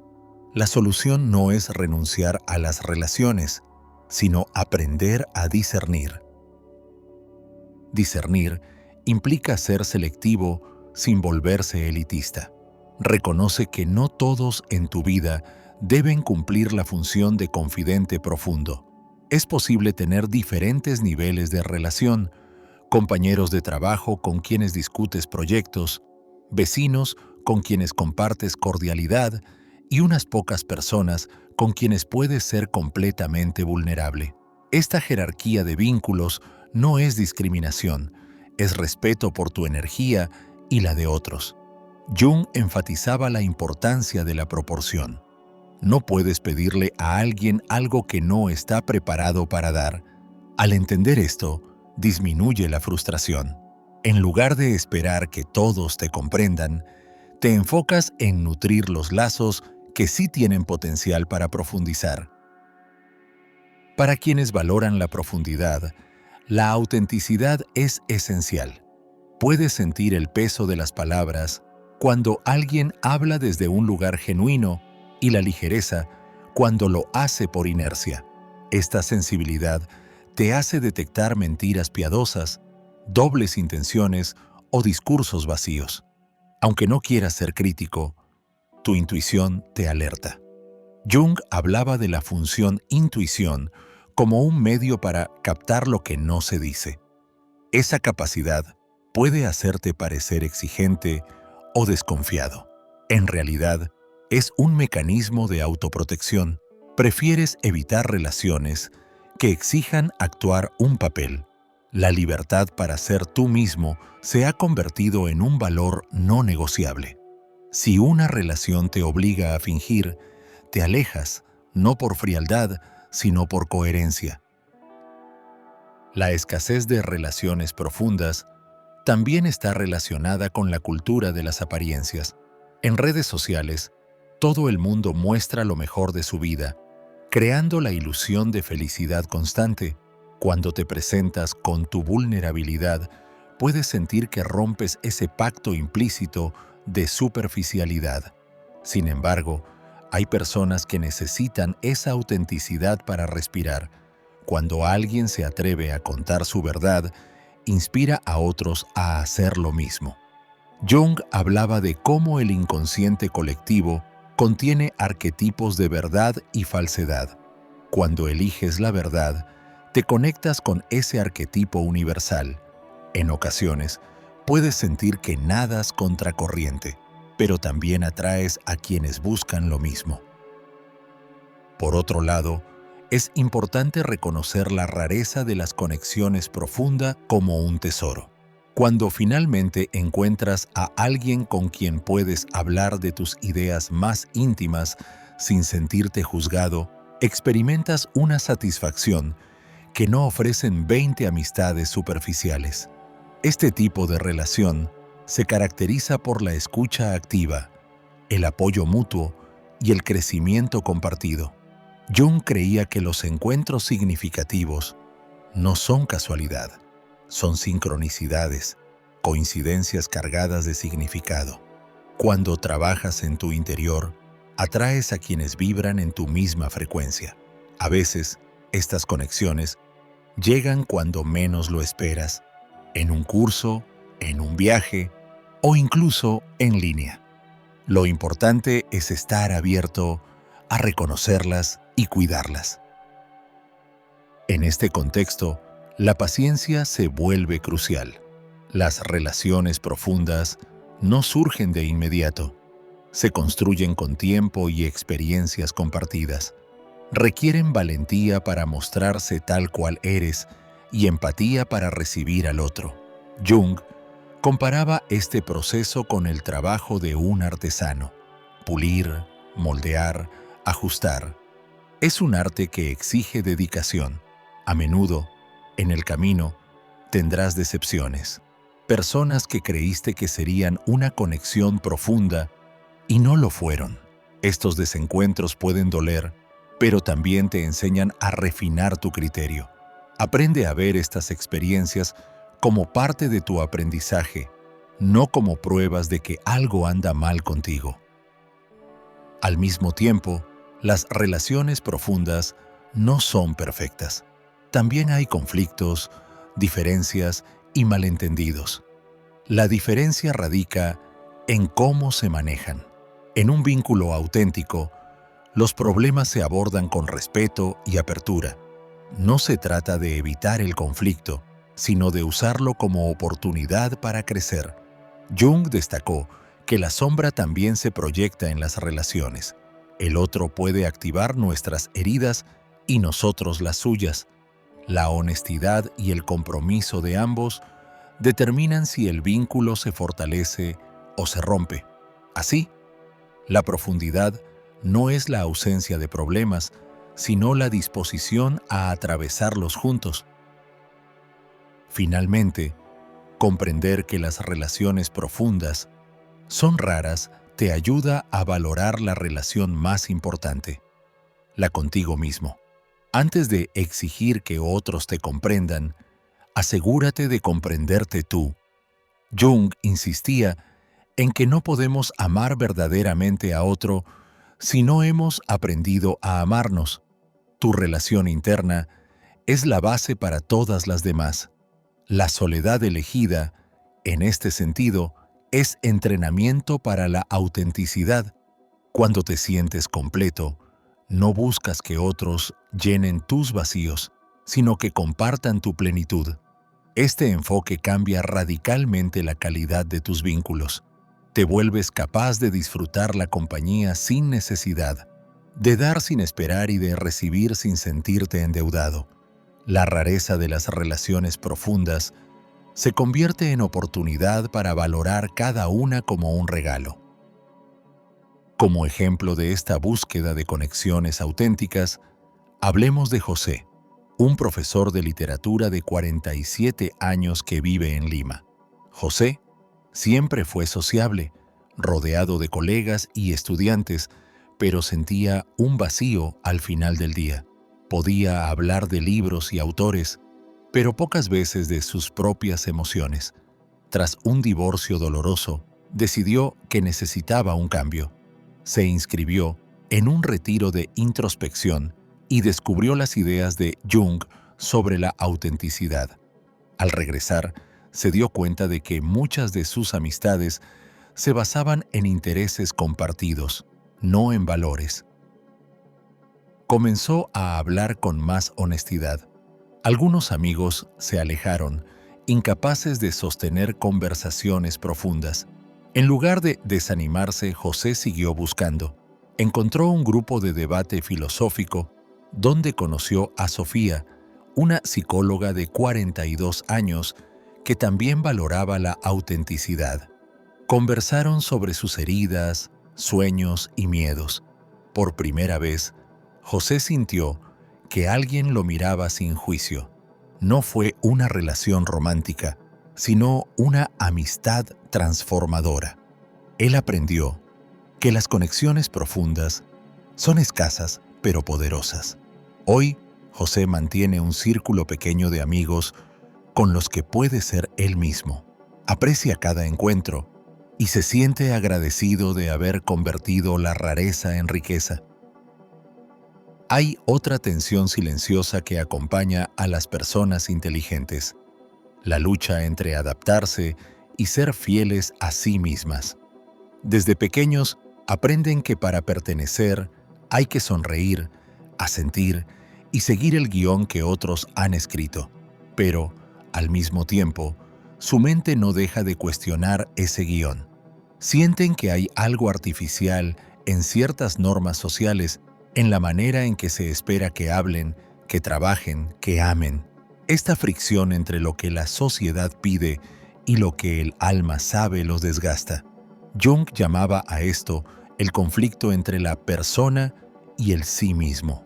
la solución no es renunciar a las relaciones, sino aprender a discernir. Discernir implica ser selectivo sin volverse elitista. Reconoce que no todos en tu vida deben cumplir la función de confidente profundo. Es posible tener diferentes niveles de relación, compañeros de trabajo con quienes discutes proyectos, vecinos con quienes compartes cordialidad y unas pocas personas con quienes puedes ser completamente vulnerable. Esta jerarquía de vínculos no es discriminación, es respeto por tu energía y la de otros. Jung enfatizaba la importancia de la proporción. No puedes pedirle a alguien algo que no está preparado para dar. Al entender esto, disminuye la frustración. En lugar de esperar que todos te comprendan, te enfocas en nutrir los lazos que sí tienen potencial para profundizar. Para quienes valoran la profundidad, la autenticidad es esencial. Puedes sentir el peso de las palabras cuando alguien habla desde un lugar genuino y la ligereza cuando lo hace por inercia. Esta sensibilidad te hace detectar mentiras piadosas, dobles intenciones o discursos vacíos. Aunque no quieras ser crítico, tu intuición te alerta. Jung hablaba de la función intuición como un medio para captar lo que no se dice. Esa capacidad puede hacerte parecer exigente o desconfiado. En realidad, es un mecanismo de autoprotección. Prefieres evitar relaciones que exijan actuar un papel. La libertad para ser tú mismo se ha convertido en un valor no negociable. Si una relación te obliga a fingir, te alejas, no por frialdad, sino por coherencia. La escasez de relaciones profundas también está relacionada con la cultura de las apariencias. En redes sociales, todo el mundo muestra lo mejor de su vida, creando la ilusión de felicidad constante. Cuando te presentas con tu vulnerabilidad, puedes sentir que rompes ese pacto implícito de superficialidad. Sin embargo, Hay personas que necesitan esa autenticidad para respirar. Cuando alguien se atreve a contar su verdad, inspira a otros a hacer lo mismo. Jung hablaba de cómo el inconsciente colectivo contiene arquetipos de verdad y falsedad. Cuando eliges la verdad, te conectas con ese arquetipo universal. En ocasiones, puedes sentir que nadas contracorriente, pero también atraes a quienes buscan lo mismo. Por otro lado, es importante reconocer la rareza de las conexiones profundas como un tesoro. Cuando finalmente encuentras a alguien con quien puedes hablar de tus ideas más íntimas sin sentirte juzgado, experimentas una satisfacción que no ofrecen 20 amistades superficiales. Este tipo de relación se caracteriza por la escucha activa, el apoyo mutuo y el crecimiento compartido. Jung creía que los encuentros significativos no son casualidad, son sincronicidades, coincidencias cargadas de significado. Cuando trabajas en tu interior, atraes a quienes vibran en tu misma frecuencia. A veces, estas conexiones llegan cuando menos lo esperas, en un curso, en un viaje o incluso en línea. Lo importante es estar abierto a reconocerlas y cuidarlas. En este contexto, la paciencia se vuelve crucial. Las relaciones profundas no surgen de inmediato. Se construyen con tiempo y experiencias compartidas. Requieren valentía para mostrarse tal cual eres y empatía para recibir al otro. Jung comparaba este proceso con el trabajo de un artesano. Pulir, moldear, ajustar. Es un arte que exige dedicación. A menudo, en el camino, tendrás decepciones. Personas que creíste que serían una conexión profunda y no lo fueron. Estos desencuentros pueden doler, pero también te enseñan a refinar tu criterio. Aprende a ver estas experiencias como parte de tu aprendizaje, no como pruebas de que algo anda mal contigo. Al mismo tiempo, las relaciones profundas no son perfectas. También hay conflictos, diferencias y malentendidos. La diferencia radica en cómo se manejan. En un vínculo auténtico, los problemas se abordan con respeto y apertura. No se trata de evitar el conflicto, sino de usarlo como oportunidad para crecer. Jung destacó que la sombra también se proyecta en las relaciones. El otro puede activar nuestras heridas y nosotros las suyas. La honestidad y el compromiso de ambos determinan si el vínculo se fortalece o se rompe. Así, la profundidad no es la ausencia de problemas, sino la disposición a atravesarlos juntos. Finalmente, comprender que las relaciones profundas son raras te ayuda a valorar la relación más importante, la contigo mismo. Antes de exigir que otros te comprendan, asegúrate de comprenderte tú. Jung insistía en que no podemos amar verdaderamente a otro si no hemos aprendido a amarnos. Tu relación interna es la base para todas las demás. La soledad elegida, en este sentido, es entrenamiento para la autenticidad. Cuando te sientes completo, no buscas que otros llenen tus vacíos, sino que compartan tu plenitud. Este enfoque cambia radicalmente la calidad de tus vínculos. Te vuelves capaz de disfrutar la compañía sin necesidad, de dar sin esperar y de recibir sin sentirte endeudado. La rareza de las relaciones profundas se convierte en oportunidad para valorar cada una como un regalo. Como ejemplo de esta búsqueda de conexiones auténticas, hablemos de José, un profesor de literatura de 47 años que vive en Lima. José siempre fue sociable, rodeado de colegas y estudiantes, pero sentía un vacío al final del día. Podía hablar de libros y autores, pero pocas veces de sus propias emociones. Tras un divorcio doloroso, decidió que necesitaba un cambio. Se inscribió en un retiro de introspección y descubrió las ideas de Jung sobre la autenticidad. Al regresar, se dio cuenta de que muchas de sus amistades se basaban en intereses compartidos, no en valores. Comenzó a hablar con más honestidad. Algunos amigos se alejaron, incapaces de sostener conversaciones profundas. En lugar de desanimarse, José siguió buscando. Encontró un grupo de debate filosófico donde conoció a Sofía, una psicóloga de 42 años que también valoraba la autenticidad. Conversaron sobre sus heridas, sueños y miedos. Por primera vez, José sintió que alguien lo miraba sin juicio. No fue una relación romántica, sino una amistad transformadora. Él aprendió que las conexiones profundas son escasas pero poderosas. Hoy, José mantiene un círculo pequeño de amigos con los que puede ser él mismo. Aprecia cada encuentro y se siente agradecido de haber convertido la rareza en riqueza. Hay otra tensión silenciosa que acompaña a las personas inteligentes: la lucha entre adaptarse y ser fieles a sí mismas. Desde pequeños aprenden que para pertenecer hay que sonreír, asentir y seguir el guión que otros han escrito. Pero, al mismo tiempo, su mente no deja de cuestionar ese guión. Sienten que hay algo artificial en ciertas normas sociales, en la manera en que se espera que hablen, que trabajen, que amen. Esta fricción entre lo que la sociedad pide y lo que el alma sabe los desgasta. Jung llamaba a esto el conflicto entre la persona y el sí mismo,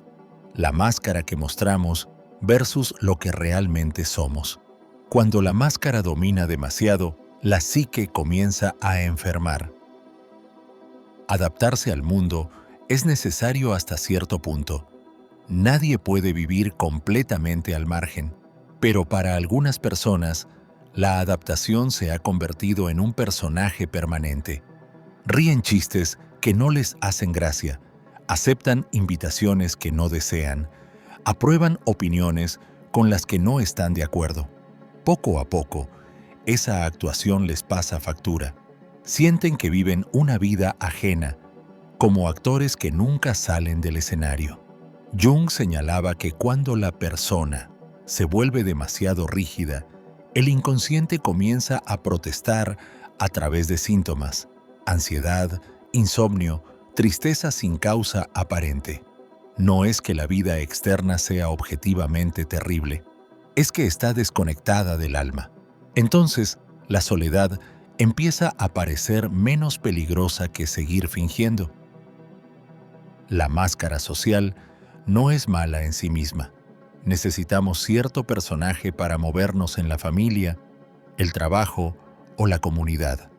la máscara que mostramos versus lo que realmente somos. Cuando la máscara domina demasiado, la psique comienza a enfermar. Adaptarse al mundo es necesario hasta cierto punto. Nadie puede vivir completamente al margen, pero para algunas personas, la adaptación se ha convertido en un personaje permanente. Ríen chistes que no les hacen gracia, aceptan invitaciones que no desean, aprueban opiniones con las que no están de acuerdo. Poco a poco, esa actuación les pasa factura. Sienten que viven una vida ajena, como actores que nunca salen del escenario. Jung señalaba que cuando la persona se vuelve demasiado rígida, el inconsciente comienza a protestar a través de síntomas: ansiedad, insomnio, tristeza sin causa aparente. No es que la vida externa sea objetivamente terrible, es que está desconectada del alma. Entonces, la soledad empieza a parecer menos peligrosa que seguir fingiendo. La máscara social no es mala en sí misma. Necesitamos cierto personaje para movernos en la familia, el trabajo o la comunidad.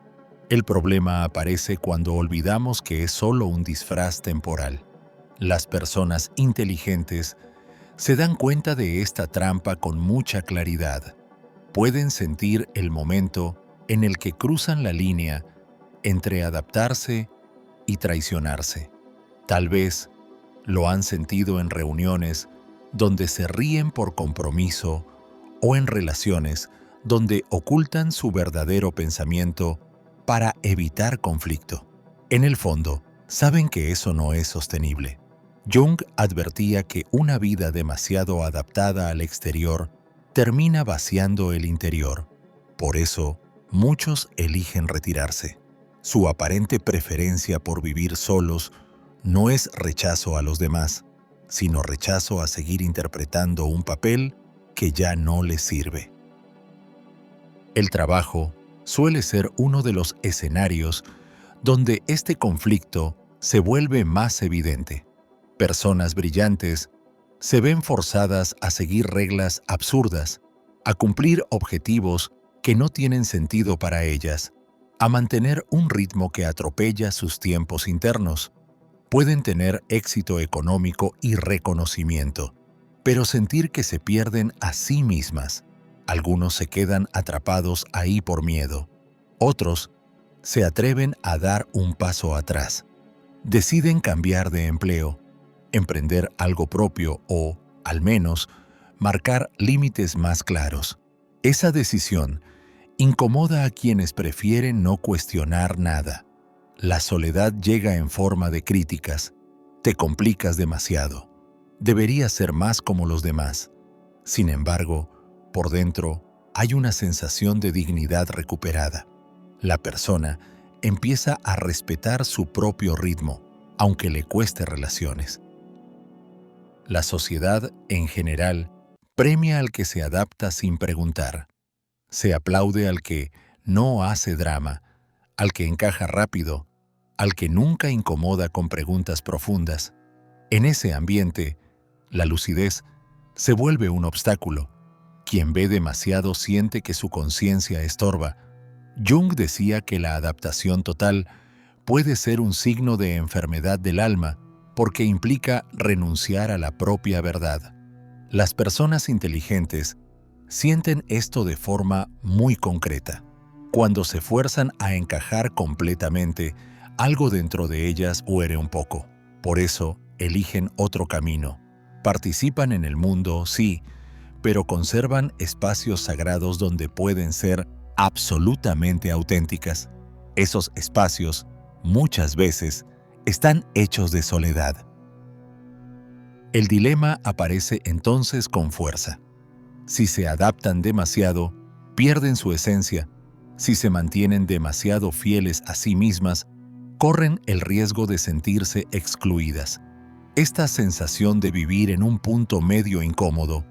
El problema aparece cuando olvidamos que es solo un disfraz temporal. Las personas inteligentes se dan cuenta de esta trampa con mucha claridad. Pueden sentir el momento en el que cruzan la línea entre adaptarse y traicionarse. Tal vez lo han sentido en reuniones donde se ríen por compromiso o en relaciones donde ocultan su verdadero pensamiento para evitar conflicto. En el fondo, saben que eso no es sostenible. Jung advertía que una vida demasiado adaptada al exterior termina vaciando el interior. Por eso, muchos eligen retirarse. Su aparente preferencia por vivir solos no es rechazo a los demás, sino rechazo a seguir interpretando un papel que ya no les sirve. El trabajo suele ser uno de los escenarios donde este conflicto se vuelve más evidente. Personas brillantes se ven forzadas a seguir reglas absurdas, a cumplir objetivos que no tienen sentido para ellas, a mantener un ritmo que atropella sus tiempos internos. Pueden tener éxito económico y reconocimiento, pero sentir que se pierden a sí mismas. Algunos se quedan atrapados ahí por miedo. Otros se atreven a dar un paso atrás. deciden cambiar de empleo, emprender algo propio o, al menos, marcar límites más claros. Esa decisión incomoda a quienes prefieren no cuestionar nada. La soledad llega en forma de críticas. Te complicas demasiado. Deberías ser más como los demás. Sin embargo, por dentro hay una sensación de dignidad recuperada. La persona empieza a respetar su propio ritmo, aunque le cueste relaciones. La sociedad, en general, premia al que se adapta sin preguntar. Se aplaude al que no hace drama, al que encaja rápido, al que nunca incomoda con preguntas profundas. En ese ambiente, la lucidez se vuelve un obstáculo. Quien ve demasiado siente que su conciencia estorba. Jung decía que la adaptación total puede ser un signo de enfermedad del alma porque implica renunciar a la propia verdad. Las personas inteligentes sienten esto de forma muy concreta. Cuando se fuerzan a encajar completamente, algo dentro de ellas huere un poco. Por eso, eligen otro camino. Participan en el mundo, sí, pero conservan espacios sagrados donde pueden ser absolutamente auténticas. Esos espacios, muchas veces, están hechos de soledad. El dilema aparece entonces con fuerza. Si se adaptan demasiado, pierden su esencia. Si se mantienen demasiado fieles a sí mismas, corren el riesgo de sentirse excluidas. Esta sensación de vivir en un punto medio incómodo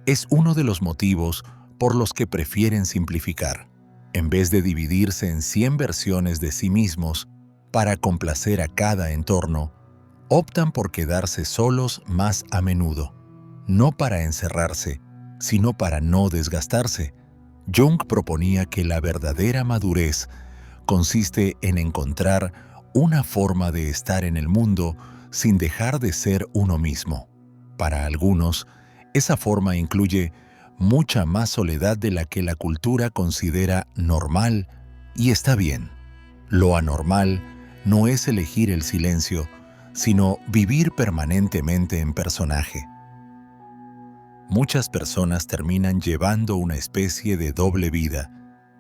es uno de los motivos por los que prefieren simplificar. En vez de dividirse en 100 versiones de sí mismos para complacer a cada entorno, optan por quedarse solos más a menudo, no para encerrarse, sino para no desgastarse. Jung proponía que la verdadera madurez consiste en encontrar una forma de estar en el mundo sin dejar de ser uno mismo. Para algunos, esa forma incluye mucha más soledad de la que la cultura considera normal, y está bien. Lo anormal no es elegir el silencio, sino vivir permanentemente en personaje. Muchas personas terminan llevando una especie de doble vida,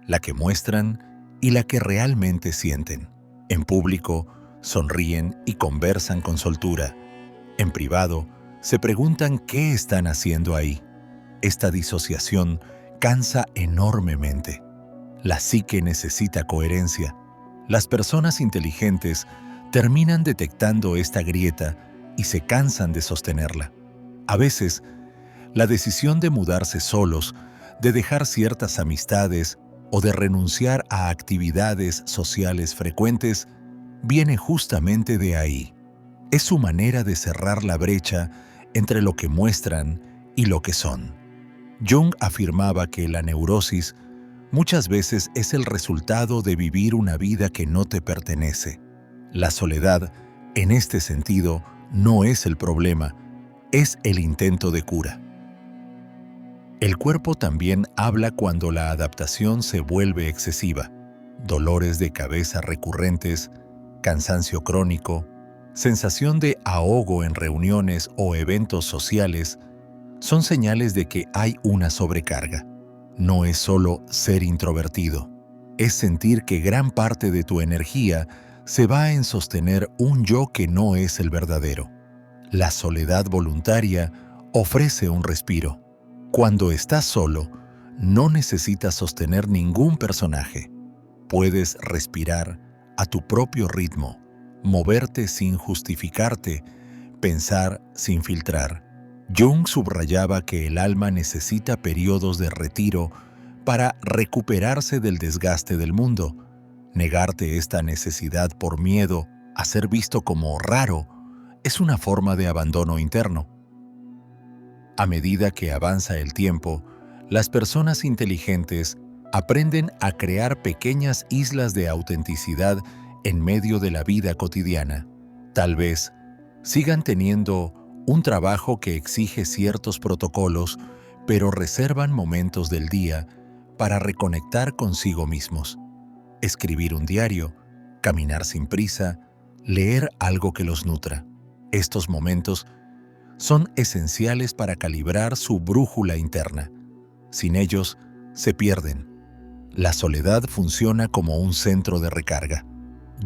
la que muestran y la que realmente sienten. En público, sonríen y conversan con soltura. En privado, se preguntan qué están haciendo ahí. Esta disociación cansa enormemente. La psique necesita coherencia. Las personas inteligentes terminan detectando esta grieta y se cansan de sostenerla. A veces, la decisión de mudarse solos, de dejar ciertas amistades o de renunciar a actividades sociales frecuentes viene justamente de ahí. Es su manera de cerrar la brecha entre lo que muestran y lo que son. Jung afirmaba que la neurosis muchas veces es el resultado de vivir una vida que no te pertenece. La soledad, en este sentido, no es el problema, es el intento de cura. El cuerpo también habla cuando la adaptación se vuelve excesiva. Dolores de cabeza recurrentes, cansancio crónico, sensación de ahogo en reuniones o eventos sociales son señales de que hay una sobrecarga. No es solo ser introvertido, es sentir que gran parte de tu energía se va en sostener un yo que no es el verdadero. La soledad voluntaria ofrece un respiro. Cuando estás solo, no necesitas sostener ningún personaje. Puedes respirar a tu propio ritmo, moverte sin justificarte, pensar sin filtrar. Jung subrayaba que el alma necesita periodos de retiro para recuperarse del desgaste del mundo. Negarte esta necesidad por miedo a ser visto como raro es una forma de abandono interno. A medida que avanza el tiempo, las personas inteligentes aprenden a crear pequeñas islas de autenticidad en medio de la vida cotidiana. Tal vez sigan teniendo un trabajo que exige ciertos protocolos, pero reservan momentos del día para reconectar consigo mismos. Escribir un diario, caminar sin prisa, leer algo que los nutra. Estos momentos son esenciales para calibrar su brújula interna. Sin ellos, se pierden. La soledad funciona como un centro de recarga.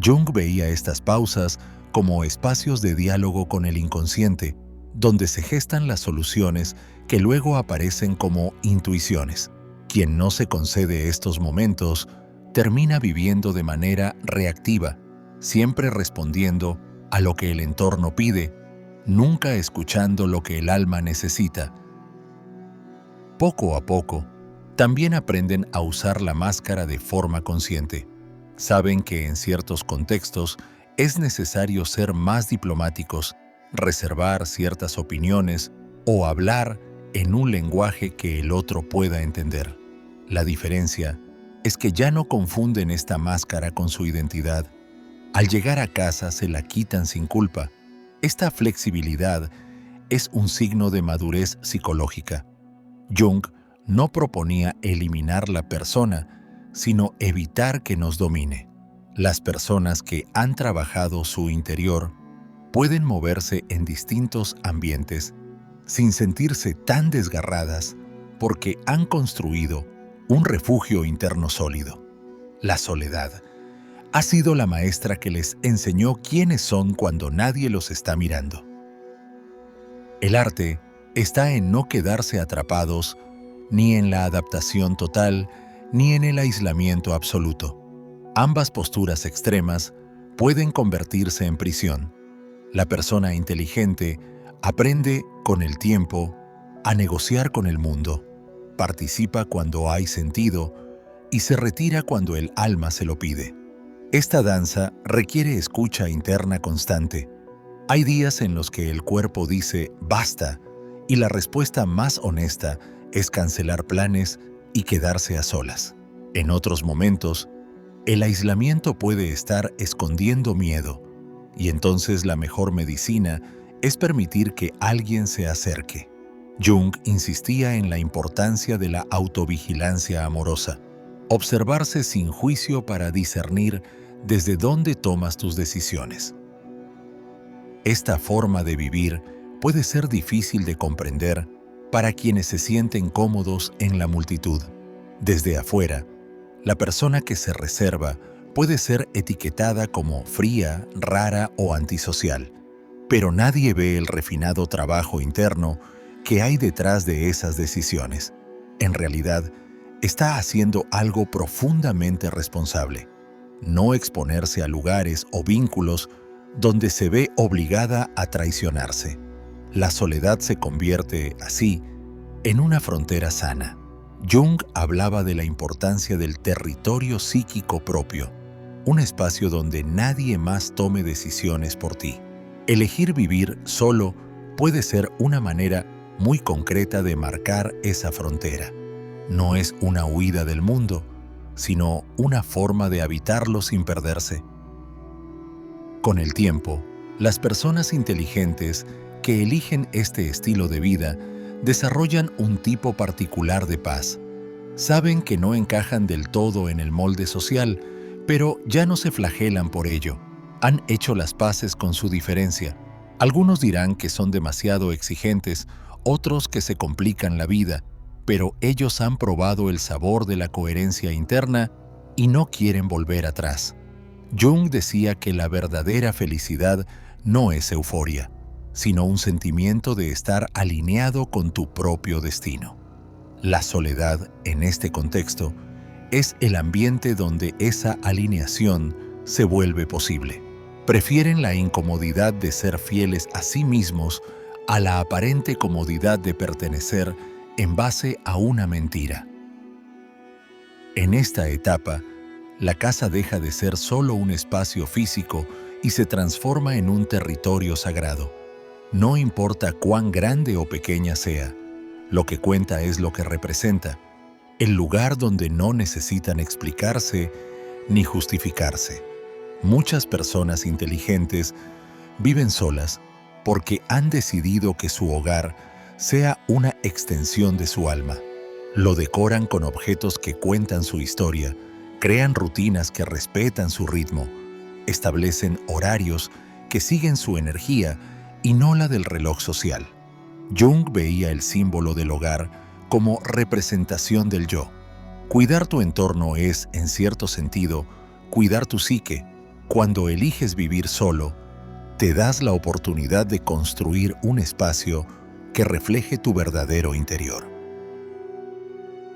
Jung veía estas pausas como espacios de diálogo con el inconsciente, donde se gestan las soluciones que luego aparecen como intuiciones. Quien no se concede estos momentos termina viviendo de manera reactiva, siempre respondiendo a lo que el entorno pide, nunca escuchando lo que el alma necesita. Poco a poco, también aprenden a usar la máscara de forma consciente. Saben que en ciertos contextos es necesario ser más diplomáticos, reservar ciertas opiniones o hablar en un lenguaje que el otro pueda entender. La diferencia es que ya no confunden esta máscara con su identidad. Al llegar a casa se la quitan sin culpa. Esta flexibilidad es un signo de madurez psicológica. Jung no proponía eliminar la persona, sino evitar que nos domine. Las personas que han trabajado su interior pueden moverse en distintos ambientes sin sentirse tan desgarradas porque han construido un refugio interno sólido. La soledad ha sido la maestra que les enseñó quiénes son cuando nadie los está mirando. El arte está en no quedarse atrapados ni en la adaptación total ni en el aislamiento absoluto. Ambas posturas extremas pueden convertirse en prisión. La persona inteligente aprende con el tiempo a negociar con el mundo, participa cuando hay sentido y se retira cuando el alma se lo pide. Esta danza requiere escucha interna constante. Hay días en los que el cuerpo dice «basta» y la respuesta más honesta es cancelar planes y quedarse a solas. En otros momentos, el aislamiento puede estar escondiendo miedo, y entonces la mejor medicina es permitir que alguien se acerque. Jung insistía en la importancia de la autovigilancia amorosa, observarse sin juicio para discernir desde dónde tomas tus decisiones. Esta forma de vivir puede ser difícil de comprender para quienes se sienten cómodos en la multitud. Desde afuera, la persona que se reserva puede ser etiquetada como fría, rara o antisocial, pero nadie ve el refinado trabajo interno que hay detrás de esas decisiones. En realidad, está haciendo algo profundamente responsable: no exponerse a lugares o vínculos donde se ve obligada a traicionarse. La soledad se convierte, así, en una frontera sana. Jung hablaba de la importancia del territorio psíquico propio, un espacio donde nadie más tome decisiones por ti. Elegir vivir solo puede ser una manera muy concreta de marcar esa frontera. No es una huida del mundo, sino una forma de habitarlo sin perderse. Con el tiempo, las personas inteligentes que eligen este estilo de vida desarrollan un tipo particular de paz. Saben que no encajan del todo en el molde social, pero ya no se flagelan por ello. Han hecho las paces con su diferencia. Algunos dirán que son demasiado exigentes, otros que se complican la vida, pero ellos han probado el sabor de la coherencia interna y no quieren volver atrás. Jung decía que la verdadera felicidad no es euforia, sino un sentimiento de estar alineado con tu propio destino. La soledad, en este contexto, es el ambiente donde esa alineación se vuelve posible. Prefieren la incomodidad de ser fieles a sí mismos a la aparente comodidad de pertenecer en base a una mentira. En esta etapa, la casa deja de ser solo un espacio físico y se transforma en un territorio sagrado. No importa cuán grande o pequeña sea, lo que cuenta es lo que representa, el lugar donde no necesitan explicarse ni justificarse. Muchas personas inteligentes viven solas porque han decidido que su hogar sea una extensión de su alma. Lo decoran con objetos que cuentan su historia, crean rutinas que respetan su ritmo Establecen horarios que siguen su energía y no la del reloj social. Jung veía el símbolo del hogar como representación del yo. Cuidar tu entorno es, en cierto sentido, cuidar tu psique. Cuando eliges vivir solo, te das la oportunidad de construir un espacio que refleje tu verdadero interior.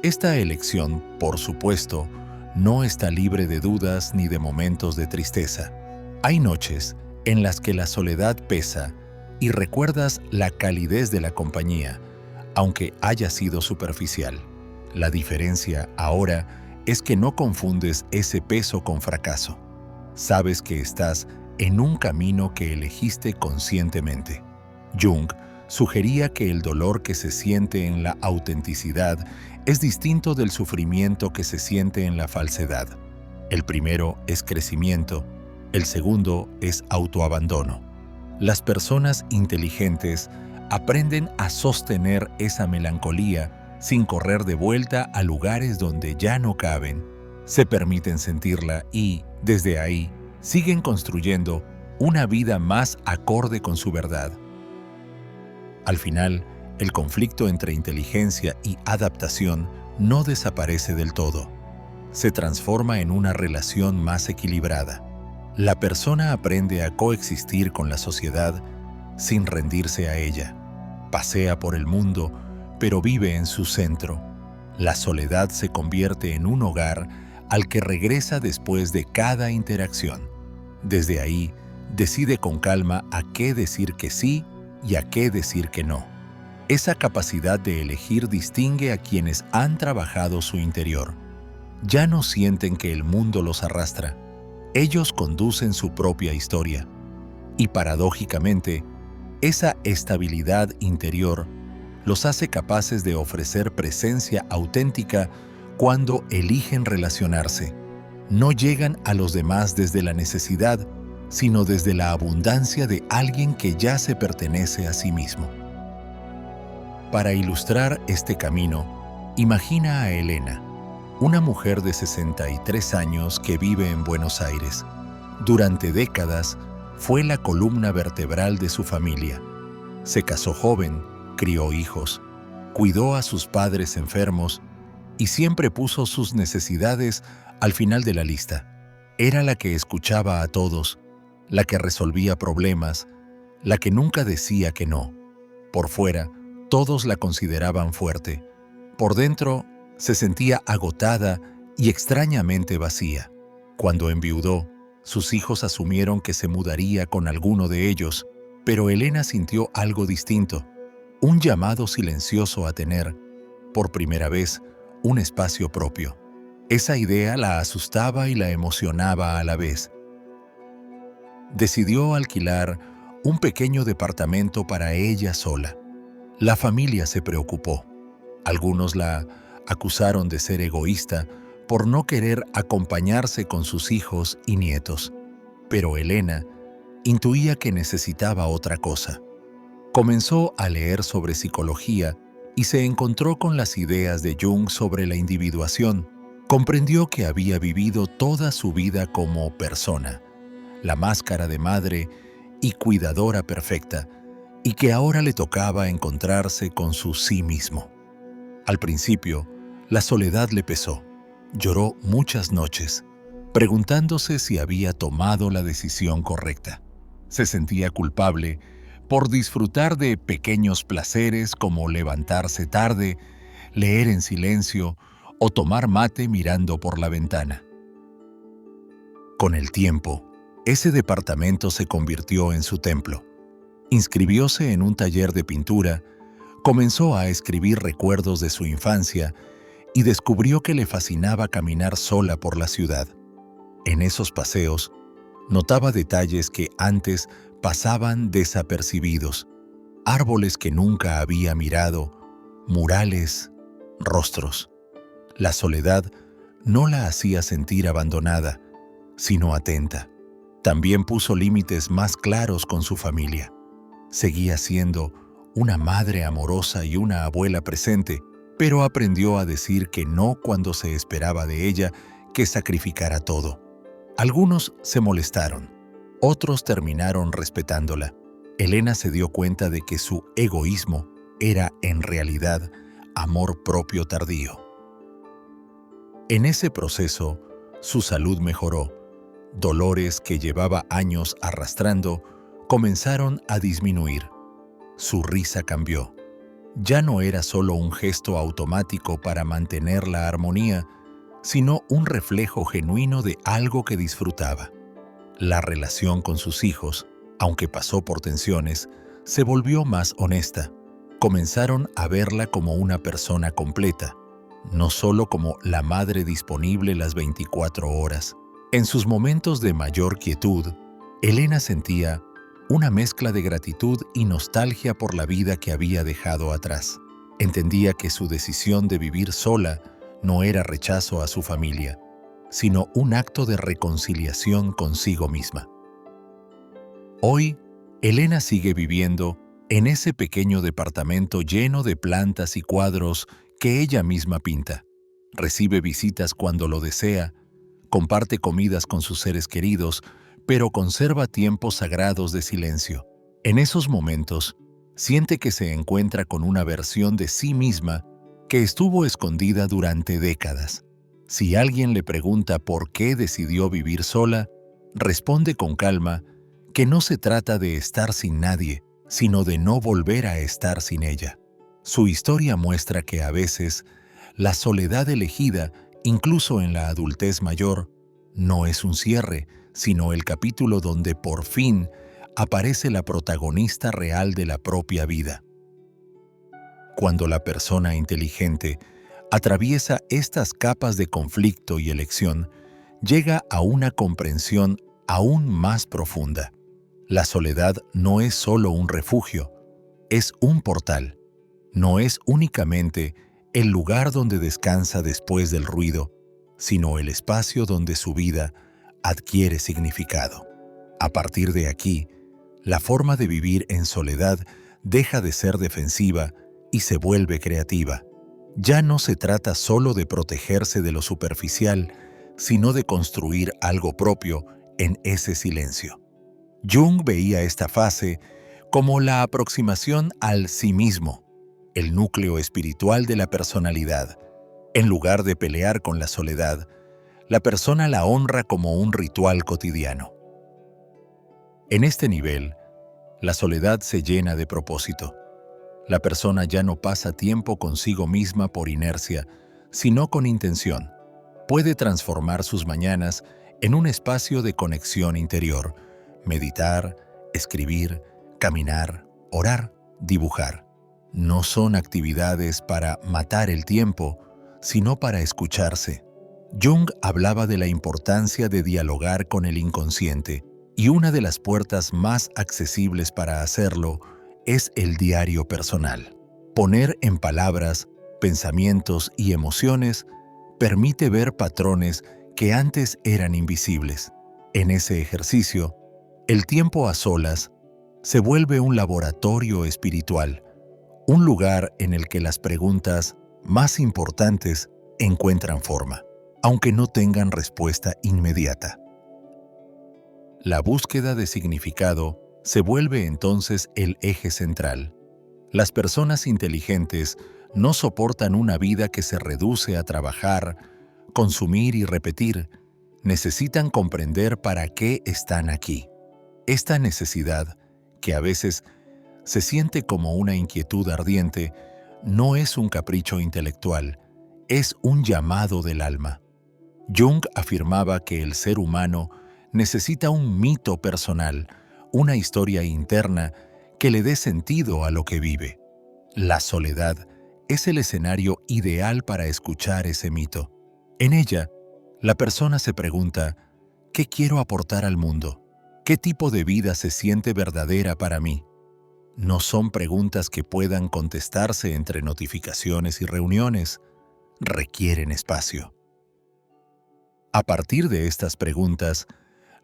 Esta elección, por supuesto, no está libre de dudas ni de momentos de tristeza. Hay noches en las que la soledad pesa y recuerdas la calidez de la compañía, aunque haya sido superficial. La diferencia ahora es que no confundes ese peso con fracaso. Sabes que estás en un camino que elegiste conscientemente. Jung sugería que el dolor que se siente en la autenticidad es distinto del sufrimiento que se siente en la falsedad. El primero es crecimiento, el segundo es autoabandono. Las personas inteligentes aprenden a sostener esa melancolía sin correr de vuelta a lugares donde ya no caben. Se permiten sentirla y, desde ahí, siguen construyendo una vida más acorde con su verdad. Al final, el conflicto entre inteligencia y adaptación no desaparece del todo. Se transforma en una relación más equilibrada. La persona aprende a coexistir con la sociedad sin rendirse a ella. Pasea por el mundo, pero vive en su centro. La soledad se convierte en un hogar al que regresa después de cada interacción. Desde ahí, decide con calma a qué decir que sí y a qué decir que no. Esa capacidad de elegir distingue a quienes han trabajado su interior. Ya no sienten que el mundo los arrastra. Ellos conducen su propia historia. Y paradójicamente, esa estabilidad interior los hace capaces de ofrecer presencia auténtica cuando eligen relacionarse. No llegan a los demás desde la necesidad, sino desde la abundancia de alguien que ya se pertenece a sí mismo. Para ilustrar este camino, imagina a Elena, una mujer de 63 años que vive en Buenos Aires. Durante décadas, fue la columna vertebral de su familia. Se casó joven, crió hijos, cuidó a sus padres enfermos y siempre puso sus necesidades al final de la lista. Era la que escuchaba a todos, la que resolvía problemas, la que nunca decía que no. Por fuera, todos la consideraban fuerte. Por dentro, se sentía agotada y extrañamente vacía. Cuando enviudó, sus hijos asumieron que se mudaría con alguno de ellos, pero Elena sintió algo distinto, un llamado silencioso a tener, por primera vez, un espacio propio. Esa idea la asustaba y la emocionaba a la vez. Decidió alquilar un pequeño departamento para ella sola. La familia se preocupó. Algunos la acusaron de ser egoísta por no querer acompañarse con sus hijos y nietos. Pero Elena intuía que necesitaba otra cosa. Comenzó a leer sobre psicología y se encontró con las ideas de Jung sobre la individuación. Comprendió que había vivido toda su vida como persona, la máscara de madre y cuidadora perfecta, y que ahora le tocaba encontrarse con su sí mismo. Al principio, la soledad le pesó. Lloró muchas noches, preguntándose si había tomado la decisión correcta. Se sentía culpable por disfrutar de pequeños placeres como levantarse tarde, leer en silencio o tomar mate mirando por la ventana. Con el tiempo, ese departamento se convirtió en su templo. Inscribióse en un taller de pintura, comenzó a escribir recuerdos de su infancia y descubrió que le fascinaba caminar sola por la ciudad. En esos paseos, notaba detalles que antes pasaban desapercibidos, árboles que nunca había mirado, murales, rostros. La soledad no la hacía sentir abandonada, sino atenta. También puso límites más claros con su familia. Seguía siendo una madre amorosa y una abuela presente, pero aprendió a decir que no cuando se esperaba de ella que sacrificara todo. Algunos se molestaron, otros terminaron respetándola. Elena se dio cuenta de que su egoísmo era en realidad amor propio tardío. En ese proceso, su salud mejoró. Dolores que llevaba años arrastrando comenzaron a disminuir. Su risa cambió. Ya no era solo un gesto automático para mantener la armonía, sino un reflejo genuino de algo que disfrutaba. La relación con sus hijos, aunque pasó por tensiones, se volvió más honesta. Comenzaron a verla como una persona completa, no solo como la madre disponible las 24 horas. En sus momentos de mayor quietud, Elena sentía una mezcla de gratitud y nostalgia por la vida que había dejado atrás. Entendía que su decisión de vivir sola no era rechazo a su familia, sino un acto de reconciliación consigo misma. Hoy, Elena sigue viviendo en ese pequeño departamento lleno de plantas y cuadros que ella misma pinta. Recibe visitas cuando lo desea, comparte comidas con sus seres queridos, pero conserva tiempos sagrados de silencio. En esos momentos, siente que se encuentra con una versión de sí misma que estuvo escondida durante décadas. Si alguien le pregunta por qué decidió vivir sola, responde con calma que no se trata de estar sin nadie, sino de no volver a estar sin ella. Su historia muestra que a veces la soledad elegida, incluso en la adultez mayor, no es un cierre, sino el capítulo donde por fin aparece la protagonista real de la propia vida. Cuando la persona inteligente atraviesa estas capas de conflicto y elección, llega a una comprensión aún más profunda. La soledad no es solo un refugio, es un portal. No es únicamente el lugar donde descansa después del ruido, sino el espacio donde su vida adquiere significado. A partir de aquí, la forma de vivir en soledad deja de ser defensiva y se vuelve creativa. Ya no se trata solo de protegerse de lo superficial, sino de construir algo propio en ese silencio. Jung veía esta fase como la aproximación al sí mismo, el núcleo espiritual de la personalidad. En lugar de pelear con la soledad, la persona la honra como un ritual cotidiano. En este nivel, la soledad se llena de propósito. La persona ya no pasa tiempo consigo misma por inercia, sino con intención. Puede transformar sus mañanas en un espacio de conexión interior, meditar, escribir, caminar, orar, dibujar. No son actividades para matar el tiempo, sino para escucharse. Jung hablaba de la importancia de dialogar con el inconsciente, y una de las puertas más accesibles para hacerlo es el diario personal. Poner en palabras pensamientos y emociones permite ver patrones que antes eran invisibles. En ese ejercicio, el tiempo a solas se vuelve un laboratorio espiritual, un lugar en el que las preguntas más importantes encuentran forma, aunque no tengan respuesta inmediata. La búsqueda de significado se vuelve entonces el eje central. Las personas inteligentes no soportan una vida que se reduce a trabajar, consumir y repetir. Necesitan comprender para qué están aquí. Esta necesidad, que a veces se siente como una inquietud ardiente, no es un capricho intelectual, es un llamado del alma. Jung afirmaba que el ser humano necesita un mito personal, una historia interna que le dé sentido a lo que vive. La soledad es el escenario ideal para escuchar ese mito. En ella, la persona se pregunta, ¿qué quiero aportar al mundo? ¿Qué tipo de vida se siente verdadera para mí? No son preguntas que puedan contestarse entre notificaciones y reuniones. Requieren espacio. A partir de estas preguntas,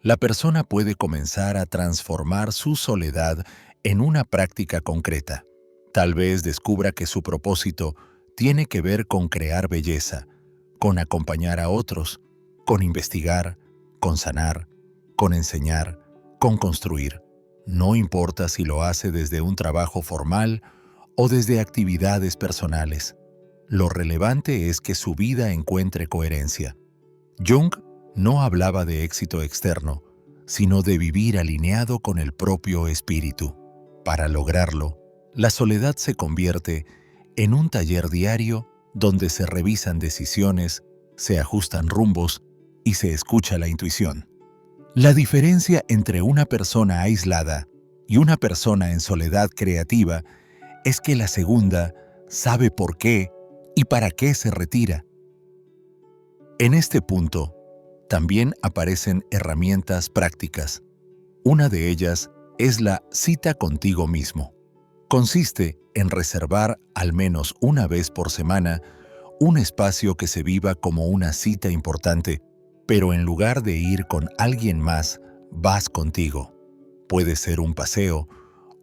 la persona puede comenzar a transformar su soledad en una práctica concreta. Tal vez descubra que su propósito tiene que ver con crear belleza, con acompañar a otros, con investigar, con sanar, con enseñar, con construir. No importa si lo hace desde un trabajo formal o desde actividades personales. Lo relevante es que su vida encuentre coherencia. Jung no hablaba de éxito externo, sino de vivir alineado con el propio espíritu. Para lograrlo, la soledad se convierte en un taller diario donde se revisan decisiones, se ajustan rumbos y se escucha la intuición. La diferencia entre una persona aislada y una persona en soledad creativa es que la segunda sabe por qué y para qué se retira. En este punto, también aparecen herramientas prácticas. Una de ellas es la cita contigo mismo. Consiste en reservar al menos una vez por semana un espacio que se viva como una cita importante, pero en lugar de ir con alguien más, vas contigo. Puede ser un paseo,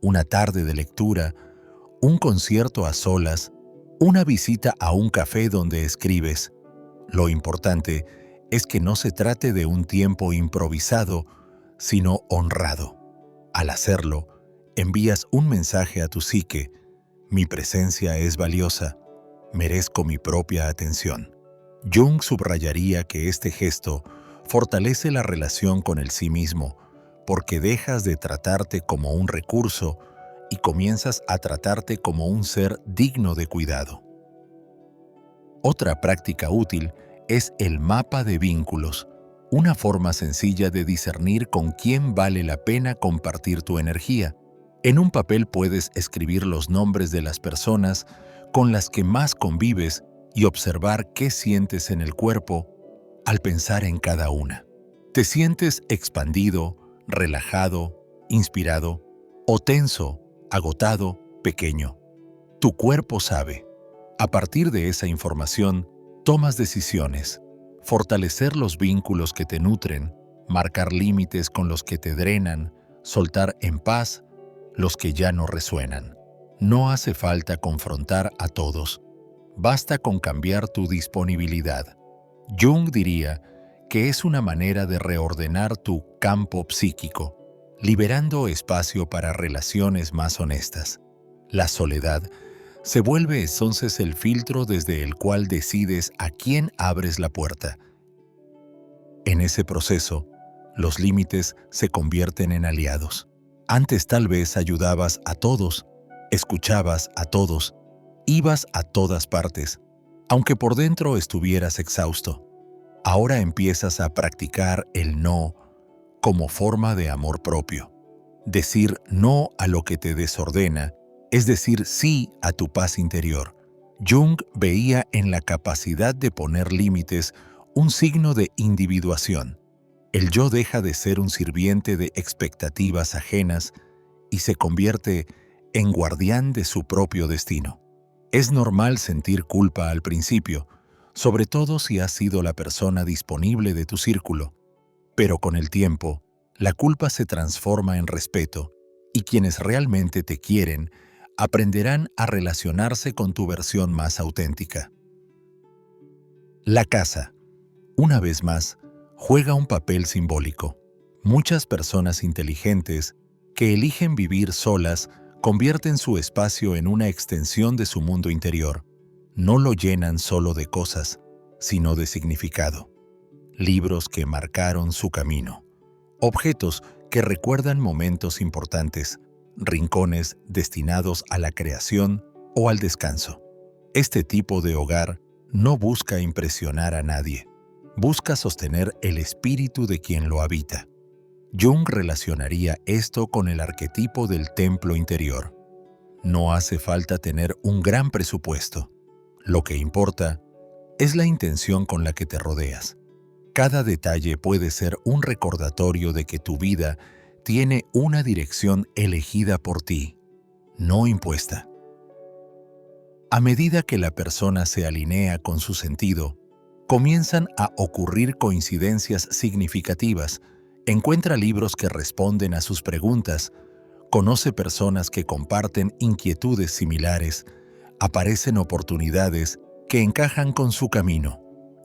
una tarde de lectura, un concierto a solas, una visita a un café donde escribes. Lo importante es que no se trate de un tiempo improvisado, sino honrado. Al hacerlo, envías un mensaje a tu psique: mi presencia es valiosa, merezco mi propia atención. Jung subrayaría que este gesto fortalece la relación con el sí mismo, porque dejas de tratarte como un recurso y comienzas a tratarte como un ser digno de cuidado. Otra práctica útil es el mapa de vínculos, una forma sencilla de discernir con quién vale la pena compartir tu energía. En un papel puedes escribir los nombres de las personas con las que más convives y observar qué sientes en el cuerpo al pensar en cada una. ¿Te sientes expandido, relajado, inspirado o tenso, agotado, pequeño? Tu cuerpo sabe. A partir de esa información, tomas decisiones. Fortalecer los vínculos que te nutren, marcar límites con los que te drenan, soltar en paz los que ya no resuenan. No hace falta confrontar a todos. Basta con cambiar tu disponibilidad. Jung diría que es una manera de reordenar tu campo psíquico, liberando espacio para relaciones más honestas. La soledad se vuelve entonces el filtro desde el cual decides a quién abres la puerta. En ese proceso, los límites se convierten en aliados. Antes tal vez ayudabas a todos, escuchabas a todos, ibas a todas partes, aunque por dentro estuvieras exhausto. Ahora empiezas a practicar el no como forma de amor propio. Decir no a lo que te desordena es decir sí a tu paz interior. Jung veía en la capacidad de poner límites un signo de individuación. El yo deja de ser un sirviente de expectativas ajenas y se convierte en guardián de su propio destino. Es normal sentir culpa al principio, sobre todo si has sido la persona disponible de tu círculo, pero con el tiempo, la culpa se transforma en respeto y quienes realmente te quieren aprenderán a relacionarse con tu versión más auténtica. La casa, una vez más, juega un papel simbólico. Muchas personas inteligentes que eligen vivir solas convierten su espacio en una extensión de su mundo interior. No lo llenan solo de cosas, sino de significado. Libros que marcaron su camino. Objetos que recuerdan momentos importantes. Rincones destinados a la creación o al descanso. Este tipo de hogar no busca impresionar a nadie. Busca sostener el espíritu de quien lo habita. Jung relacionaría esto con el arquetipo del templo interior. No hace falta tener un gran presupuesto. Lo que importa es la intención con la que te rodeas. Cada detalle puede ser un recordatorio de que tu vida tiene una dirección elegida por ti, no impuesta. A medida que la persona se alinea con su sentido, comienzan a ocurrir coincidencias significativas. Encuentra libros que responden a sus preguntas, conoce personas que comparten inquietudes similares, aparecen oportunidades que encajan con su camino.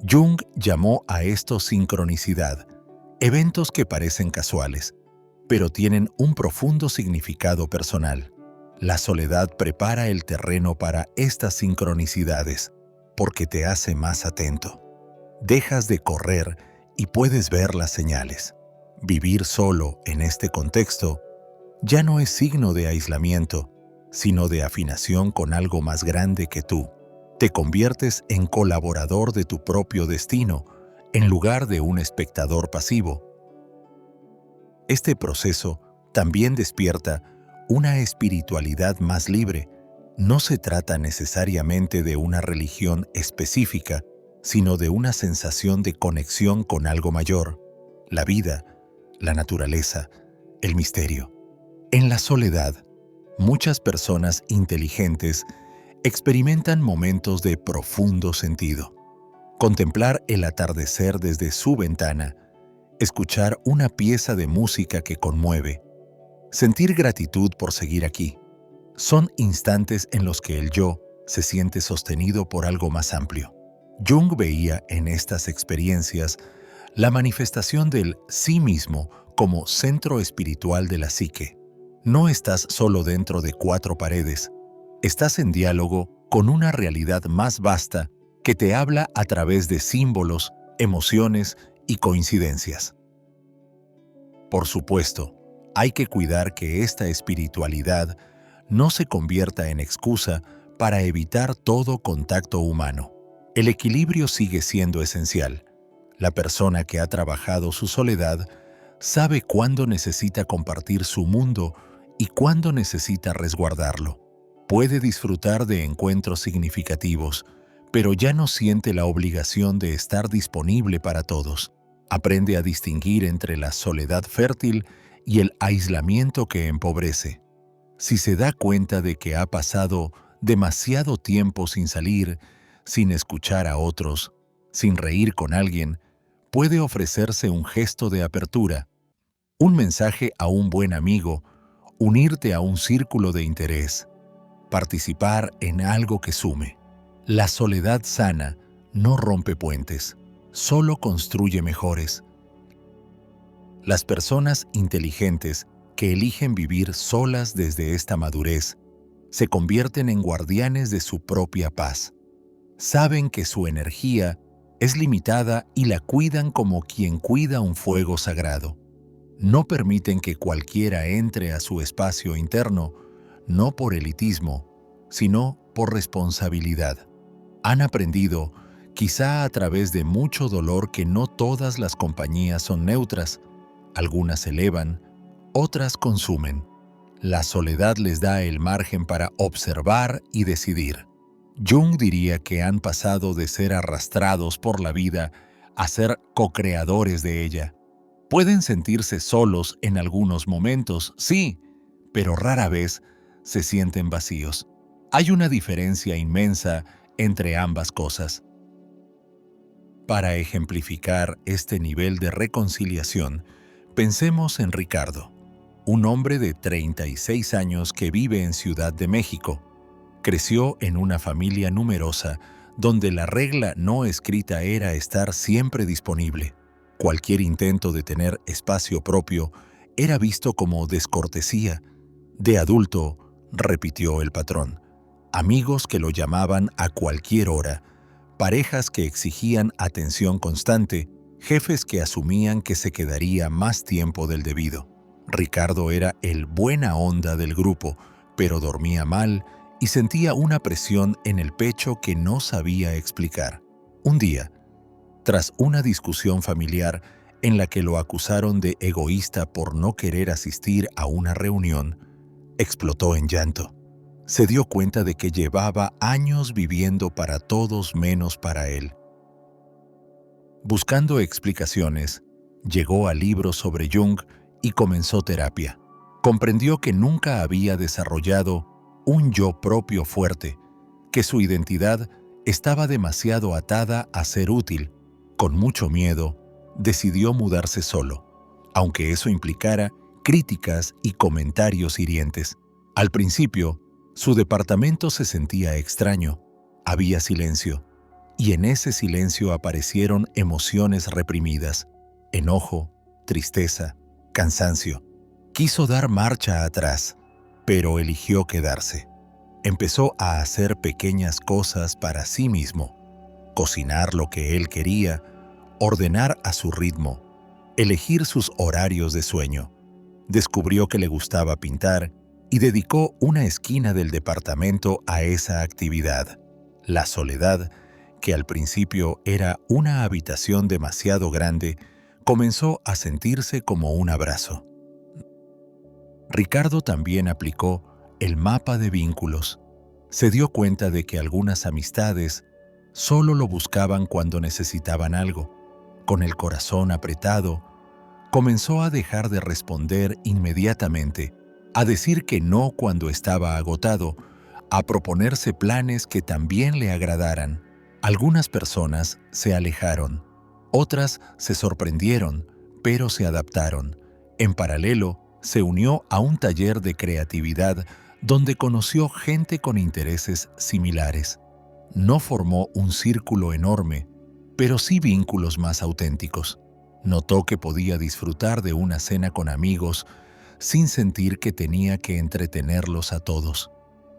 Jung llamó a esto sincronicidad. Eventos que parecen casuales, pero tienen un profundo significado personal. La soledad prepara el terreno para estas sincronicidades, porque te hace más atento. Dejas de correr y puedes ver las señales. Vivir solo en este contexto ya no es signo de aislamiento, sino de afinación con algo más grande que tú. Te conviertes en colaborador de tu propio destino, en lugar de un espectador pasivo. Este proceso también despierta una espiritualidad más libre. No se trata necesariamente de una religión específica, sino de una sensación de conexión con algo mayor, la vida, la naturaleza, el misterio. En la soledad, muchas personas inteligentes experimentan momentos de profundo sentido. Contemplar el atardecer desde su ventana, escuchar una pieza de música que conmueve, sentir gratitud por seguir aquí, son instantes en los que el yo se siente sostenido por algo más amplio. Jung veía en estas experiencias la manifestación del sí mismo como centro espiritual de la psique. No estás solo dentro de cuatro paredes, estás en diálogo con una realidad más vasta que te habla a través de símbolos, emociones y coincidencias. Por supuesto, hay que cuidar que esta espiritualidad no se convierta en excusa para evitar todo contacto humano. El equilibrio sigue siendo esencial. La persona que ha trabajado su soledad sabe cuándo necesita compartir su mundo y cuándo necesita resguardarlo. Puede disfrutar de encuentros significativos, pero ya no siente la obligación de estar disponible para todos. Aprende a distinguir entre la soledad fértil y el aislamiento que empobrece. Si se da cuenta de que ha pasado demasiado tiempo sin salir, sin escuchar a otros, sin reír con alguien, puede ofrecerse un gesto de apertura, un mensaje a un buen amigo, unirte a un círculo de interés, participar en algo que sume. La soledad sana no rompe puentes, solo construye mejores. Las personas inteligentes que eligen vivir solas desde esta madurez se convierten en guardianes de su propia paz. Saben que su energía es limitada y la cuidan como quien cuida un fuego sagrado. No permiten que cualquiera entre a su espacio interno, no por elitismo, sino por responsabilidad. Han aprendido, quizá a través de mucho dolor, que no todas las compañías son neutras. Algunas elevan, otras consumen. La soledad les da el margen para observar y decidir. Jung diría que han pasado de ser arrastrados por la vida a ser co-creadores de ella. Pueden sentirse solos en algunos momentos, sí, pero rara vez se sienten vacíos. Hay una diferencia inmensa entre ambas cosas. Para ejemplificar este nivel de reconciliación, pensemos en Ricardo, un hombre de 36 años que vive en Ciudad de México. Creció en una familia numerosa donde la regla no escrita era estar siempre disponible. Cualquier intento de tener espacio propio era visto como descortesía. De adulto, repitió el patrón, amigos que lo llamaban a cualquier hora, parejas que exigían atención constante, jefes que asumían que se quedaría más tiempo del debido. Ricardo era el buena onda del grupo, pero dormía mal y sentía una presión en el pecho que no sabía explicar. Un día, tras una discusión familiar en la que lo acusaron de egoísta por no querer asistir a una reunión, explotó en llanto. Se dio cuenta de que llevaba años viviendo para todos menos para él. Buscando explicaciones, llegó a libros sobre Jung y comenzó terapia. Comprendió que nunca había desarrollado un yo propio fuerte, que su identidad estaba demasiado atada a ser útil. Con mucho miedo, decidió mudarse solo, aunque eso implicara críticas y comentarios hirientes. Al principio, su departamento se sentía extraño, había silencio, y en ese silencio aparecieron emociones reprimidas, enojo, tristeza, cansancio. Quiso dar marcha atrás, pero eligió quedarse. Empezó a hacer pequeñas cosas para sí mismo, cocinar lo que él quería, ordenar a su ritmo, elegir sus horarios de sueño. Descubrió que le gustaba pintar y dedicó una esquina del departamento a esa actividad. La soledad, que al principio era una habitación demasiado grande, comenzó a sentirse como un abrazo. Ricardo también aplicó el mapa de vínculos. Se dio cuenta de que algunas amistades solo lo buscaban cuando necesitaban algo. Con el corazón apretado, comenzó a dejar de responder inmediatamente, a decir que no cuando estaba agotado, a proponerse planes que también le agradaran. Algunas personas se alejaron, otras se sorprendieron, pero se adaptaron. En paralelo, se unió a un taller de creatividad donde conoció gente con intereses similares. No formó un círculo enorme, pero sí vínculos más auténticos. Notó que podía disfrutar de una cena con amigos sin sentir que tenía que entretenerlos a todos.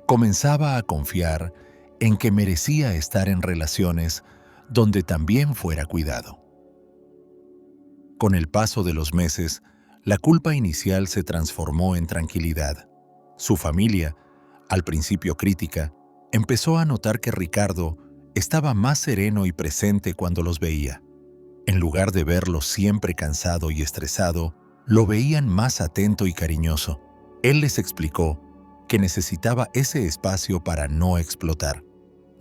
Comenzaba a confiar en que merecía estar en relaciones donde también fuera cuidado. Con el paso de los meses, la culpa inicial se transformó en tranquilidad. Su familia, al principio crítica, empezó a notar que Ricardo estaba más sereno y presente cuando los veía. En lugar de verlo siempre cansado y estresado, lo veían más atento y cariñoso. Él les explicó que necesitaba ese espacio para no explotar.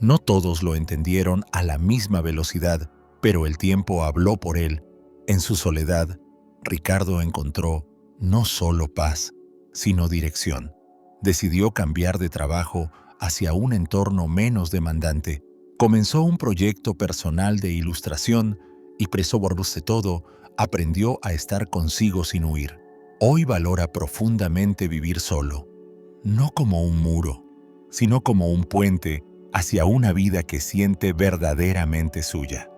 No todos lo entendieron a la misma velocidad, pero el tiempo habló por él. En su soledad, Ricardo encontró no solo paz, sino dirección. Decidió cambiar de trabajo hacia un entorno menos demandante. Comenzó un proyecto personal de ilustración y, sobre todo, aprendió a estar consigo sin huir. Hoy valora profundamente vivir solo, no como un muro, sino como un puente hacia una vida que siente verdaderamente suya.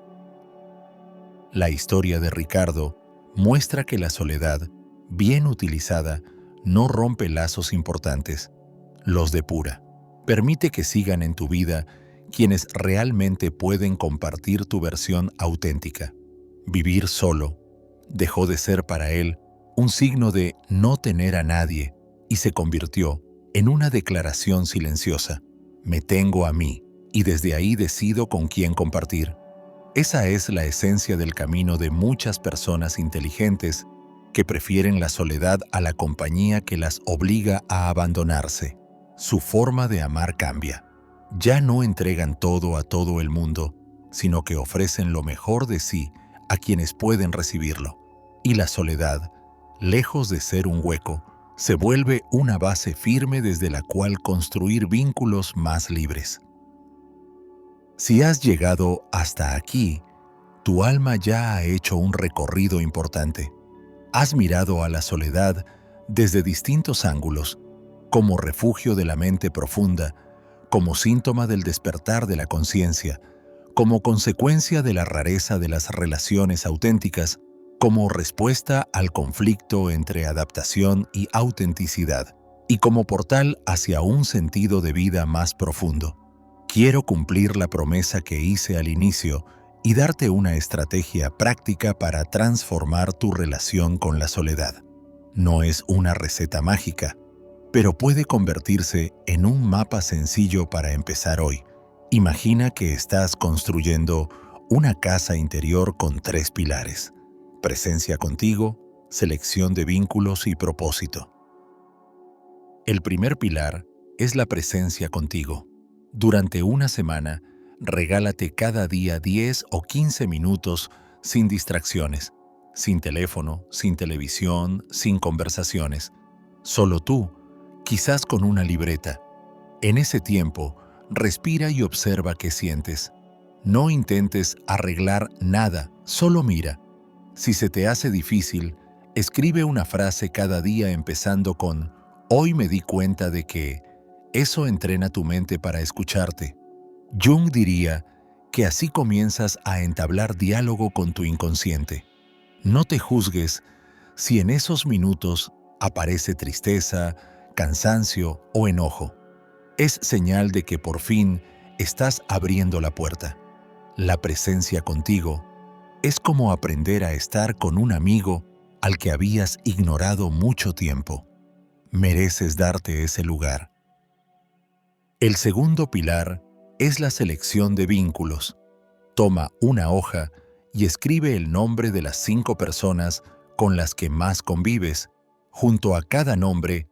La historia de Ricardo muestra que la soledad, bien utilizada, no rompe lazos importantes, los depura. Permite que sigan en tu vida quienes realmente pueden compartir tu versión auténtica. Vivir solo dejó de ser para él un signo de no tener a nadie y se convirtió en una declaración silenciosa. Me tengo a mí y desde ahí decido con quién compartir. Esa es la esencia del camino de muchas personas inteligentes que prefieren la soledad a la compañía que las obliga a abandonarse. Su forma de amar cambia. Ya no entregan todo a todo el mundo, sino que ofrecen lo mejor de sí a quienes pueden recibirlo. Y la soledad, lejos de ser un hueco, se vuelve una base firme desde la cual construir vínculos más libres. Si has llegado hasta aquí, tu alma ya ha hecho un recorrido importante. Has mirado a la soledad desde distintos ángulos, como refugio de la mente profunda, como síntoma del despertar de la conciencia, como consecuencia de la rareza de las relaciones auténticas, como respuesta al conflicto entre adaptación y autenticidad, y como portal hacia un sentido de vida más profundo. Quiero cumplir la promesa que hice al inicio y darte una estrategia práctica para transformar tu relación con la soledad. No es una receta mágica, pero puede convertirse en un mapa sencillo para empezar hoy. Imagina que estás construyendo una casa interior con 3 pilares: presencia contigo, selección de vínculos y propósito. El primer pilar es la presencia contigo. Durante una semana, regálate cada día 10 o 15 minutos sin distracciones, sin teléfono, sin televisión, sin conversaciones. Solo tú, quizás con una libreta. En ese tiempo, respira y observa qué sientes. No intentes arreglar nada, solo mira. Si se te hace difícil, escribe una frase cada día empezando con «Hoy me di cuenta de que». Eso entrena tu mente para escucharte. Jung diría que así comienzas a entablar diálogo con tu inconsciente. No te juzgues Si en esos minutos aparece tristeza, cansancio o enojo, es señal de que por fin estás abriendo la puerta. La presencia contigo es como aprender a estar con un amigo al que habías ignorado mucho tiempo. Mereces darte ese lugar. El segundo pilar es la selección de vínculos. Toma una hoja y escribe el nombre de las 5 personas con las que más convives. Junto a cada nombre,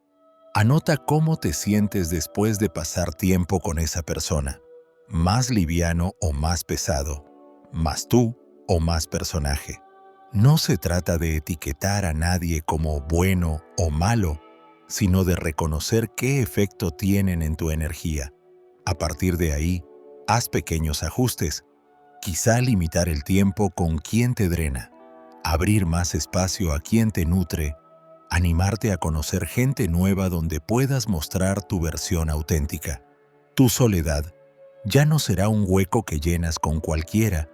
anota cómo te sientes después de pasar tiempo con esa persona. Más liviano o más pesado, más tú o más personaje. No se trata de etiquetar a nadie como bueno o malo, sino de reconocer qué efecto tienen en tu energía. A partir de ahí, haz pequeños ajustes. Quizá limitar el tiempo con quien te drena, abrir más espacio a quien te nutre, animarte a conocer gente nueva donde puedas mostrar tu versión auténtica. Tu soledad ya no será un hueco que llenas con cualquiera,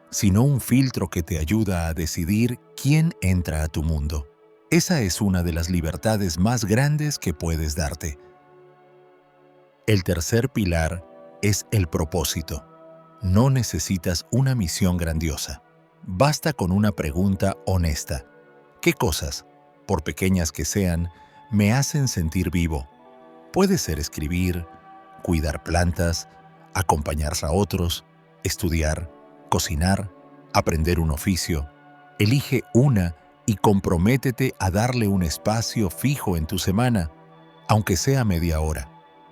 sino un filtro que te ayuda a decidir quién entra a tu mundo. Esa es una de las libertades más grandes que puedes darte. El tercer pilar es el propósito. No necesitas una misión grandiosa. Basta con una pregunta honesta. ¿Qué cosas, por pequeñas que sean, me hacen sentir vivo? Puede ser escribir, cuidar plantas, acompañar a otros, estudiar, cocinar, aprender un oficio. Elige una y comprométete a darle un espacio fijo en tu semana, aunque sea media hora.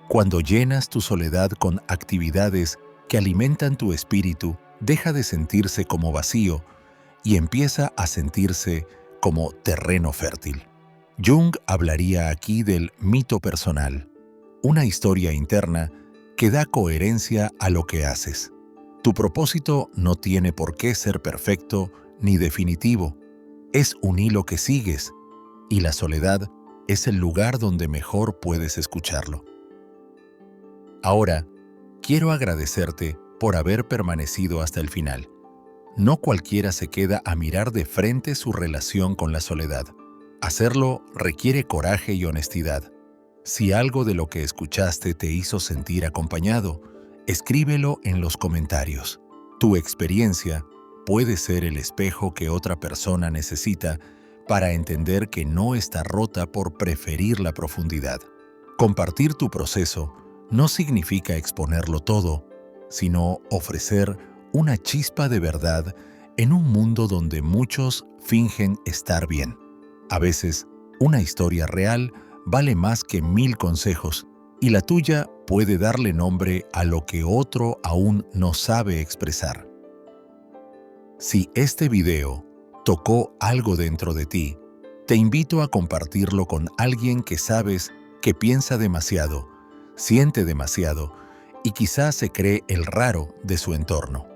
Cuando llenas tu soledad con actividades que alimentan tu espíritu, deja de sentirse como vacío y empieza a sentirse como terreno fértil. Jung hablaría aquí del mito personal, una historia interna que da coherencia a lo que haces. Tu propósito no tiene por qué ser perfecto ni definitivo. Es un hilo que sigues, y la soledad es el lugar donde mejor puedes escucharlo. Ahora, quiero agradecerte por haber permanecido hasta el final. No cualquiera se queda a mirar de frente su relación con la soledad. Hacerlo requiere coraje y honestidad. Si algo de lo que escuchaste te hizo sentir acompañado, escríbelo en los comentarios. Tu experiencia puede ser el espejo que otra persona necesita para entender que no está rota por preferir la profundidad. Compartir tu proceso no significa exponerlo todo, sino ofrecer una chispa de verdad en un mundo donde muchos fingen estar bien. A veces, una historia real vale más que 1000 consejos, y la tuya puede darle nombre a lo que otro aún no sabe expresar. Si este video tocó algo dentro de ti, te invito a compartirlo con alguien que sabes que piensa demasiado, siente demasiado y quizás se cree el raro de su entorno.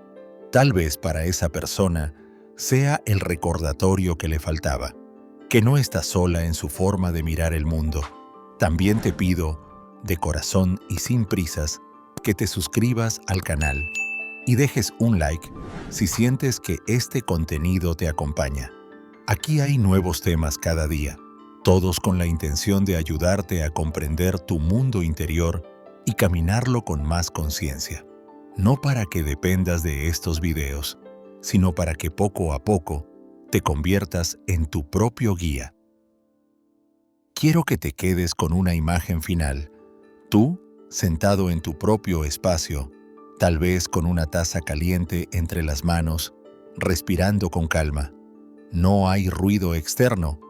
Tal vez para esa persona sea el recordatorio que le faltaba, que no está sola en su forma de mirar el mundo. También te pido, de corazón y sin prisas, que te suscribas al canal y dejes un like si sientes que este contenido te acompaña. Aquí hay nuevos temas cada día, todos con la intención de ayudarte a comprender tu mundo interior y caminarlo con más conciencia. No para que dependas de estos videos, sino para que poco a poco te conviertas en tu propio guía. Quiero que te quedes con una imagen final. Tú, sentado en tu propio espacio, tal vez con una taza caliente entre las manos, respirando con calma. No hay ruido externo,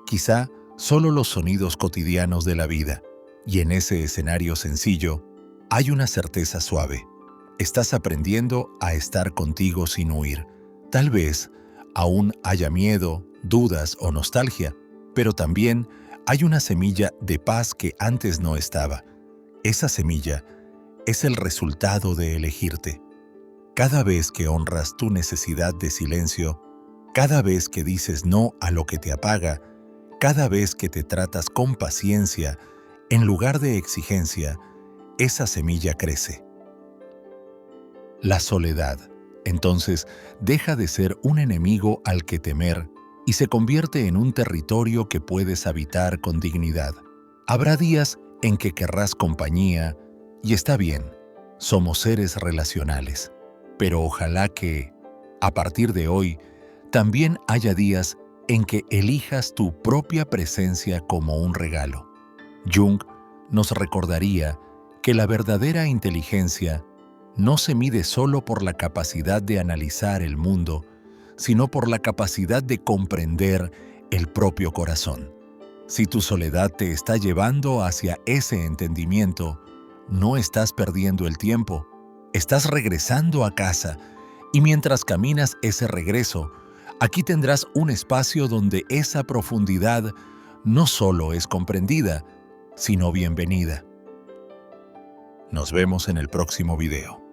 quizá solo los sonidos cotidianos de la vida. Y en ese escenario sencillo, hay una certeza suave. Estás aprendiendo a estar contigo sin huir. Tal vez aún haya miedo, dudas o nostalgia, pero también hay una semilla de paz que antes no estaba. Esa semilla es el resultado de elegirte. Cada vez que honras tu necesidad de silencio, cada vez que dices no a lo que te apaga, cada vez que te tratas con paciencia en lugar de exigencia, esa semilla crece. La soledad, entonces, deja de ser un enemigo al que temer y se convierte en un territorio que puedes habitar con dignidad. Habrá días en que querrás compañía, y está bien, somos seres relacionales. Pero ojalá que, a partir de hoy, también haya días en que elijas tu propia presencia como un regalo. Jung nos recordaría que la verdadera inteligencia no se mide solo por la capacidad de analizar el mundo, sino por la capacidad de comprender el propio corazón. Si tu soledad te está llevando hacia ese entendimiento, no estás perdiendo el tiempo, estás regresando a casa, y mientras caminas ese regreso, aquí tendrás un espacio donde esa profundidad no solo es comprendida, sino bienvenida. Nos vemos en el próximo video.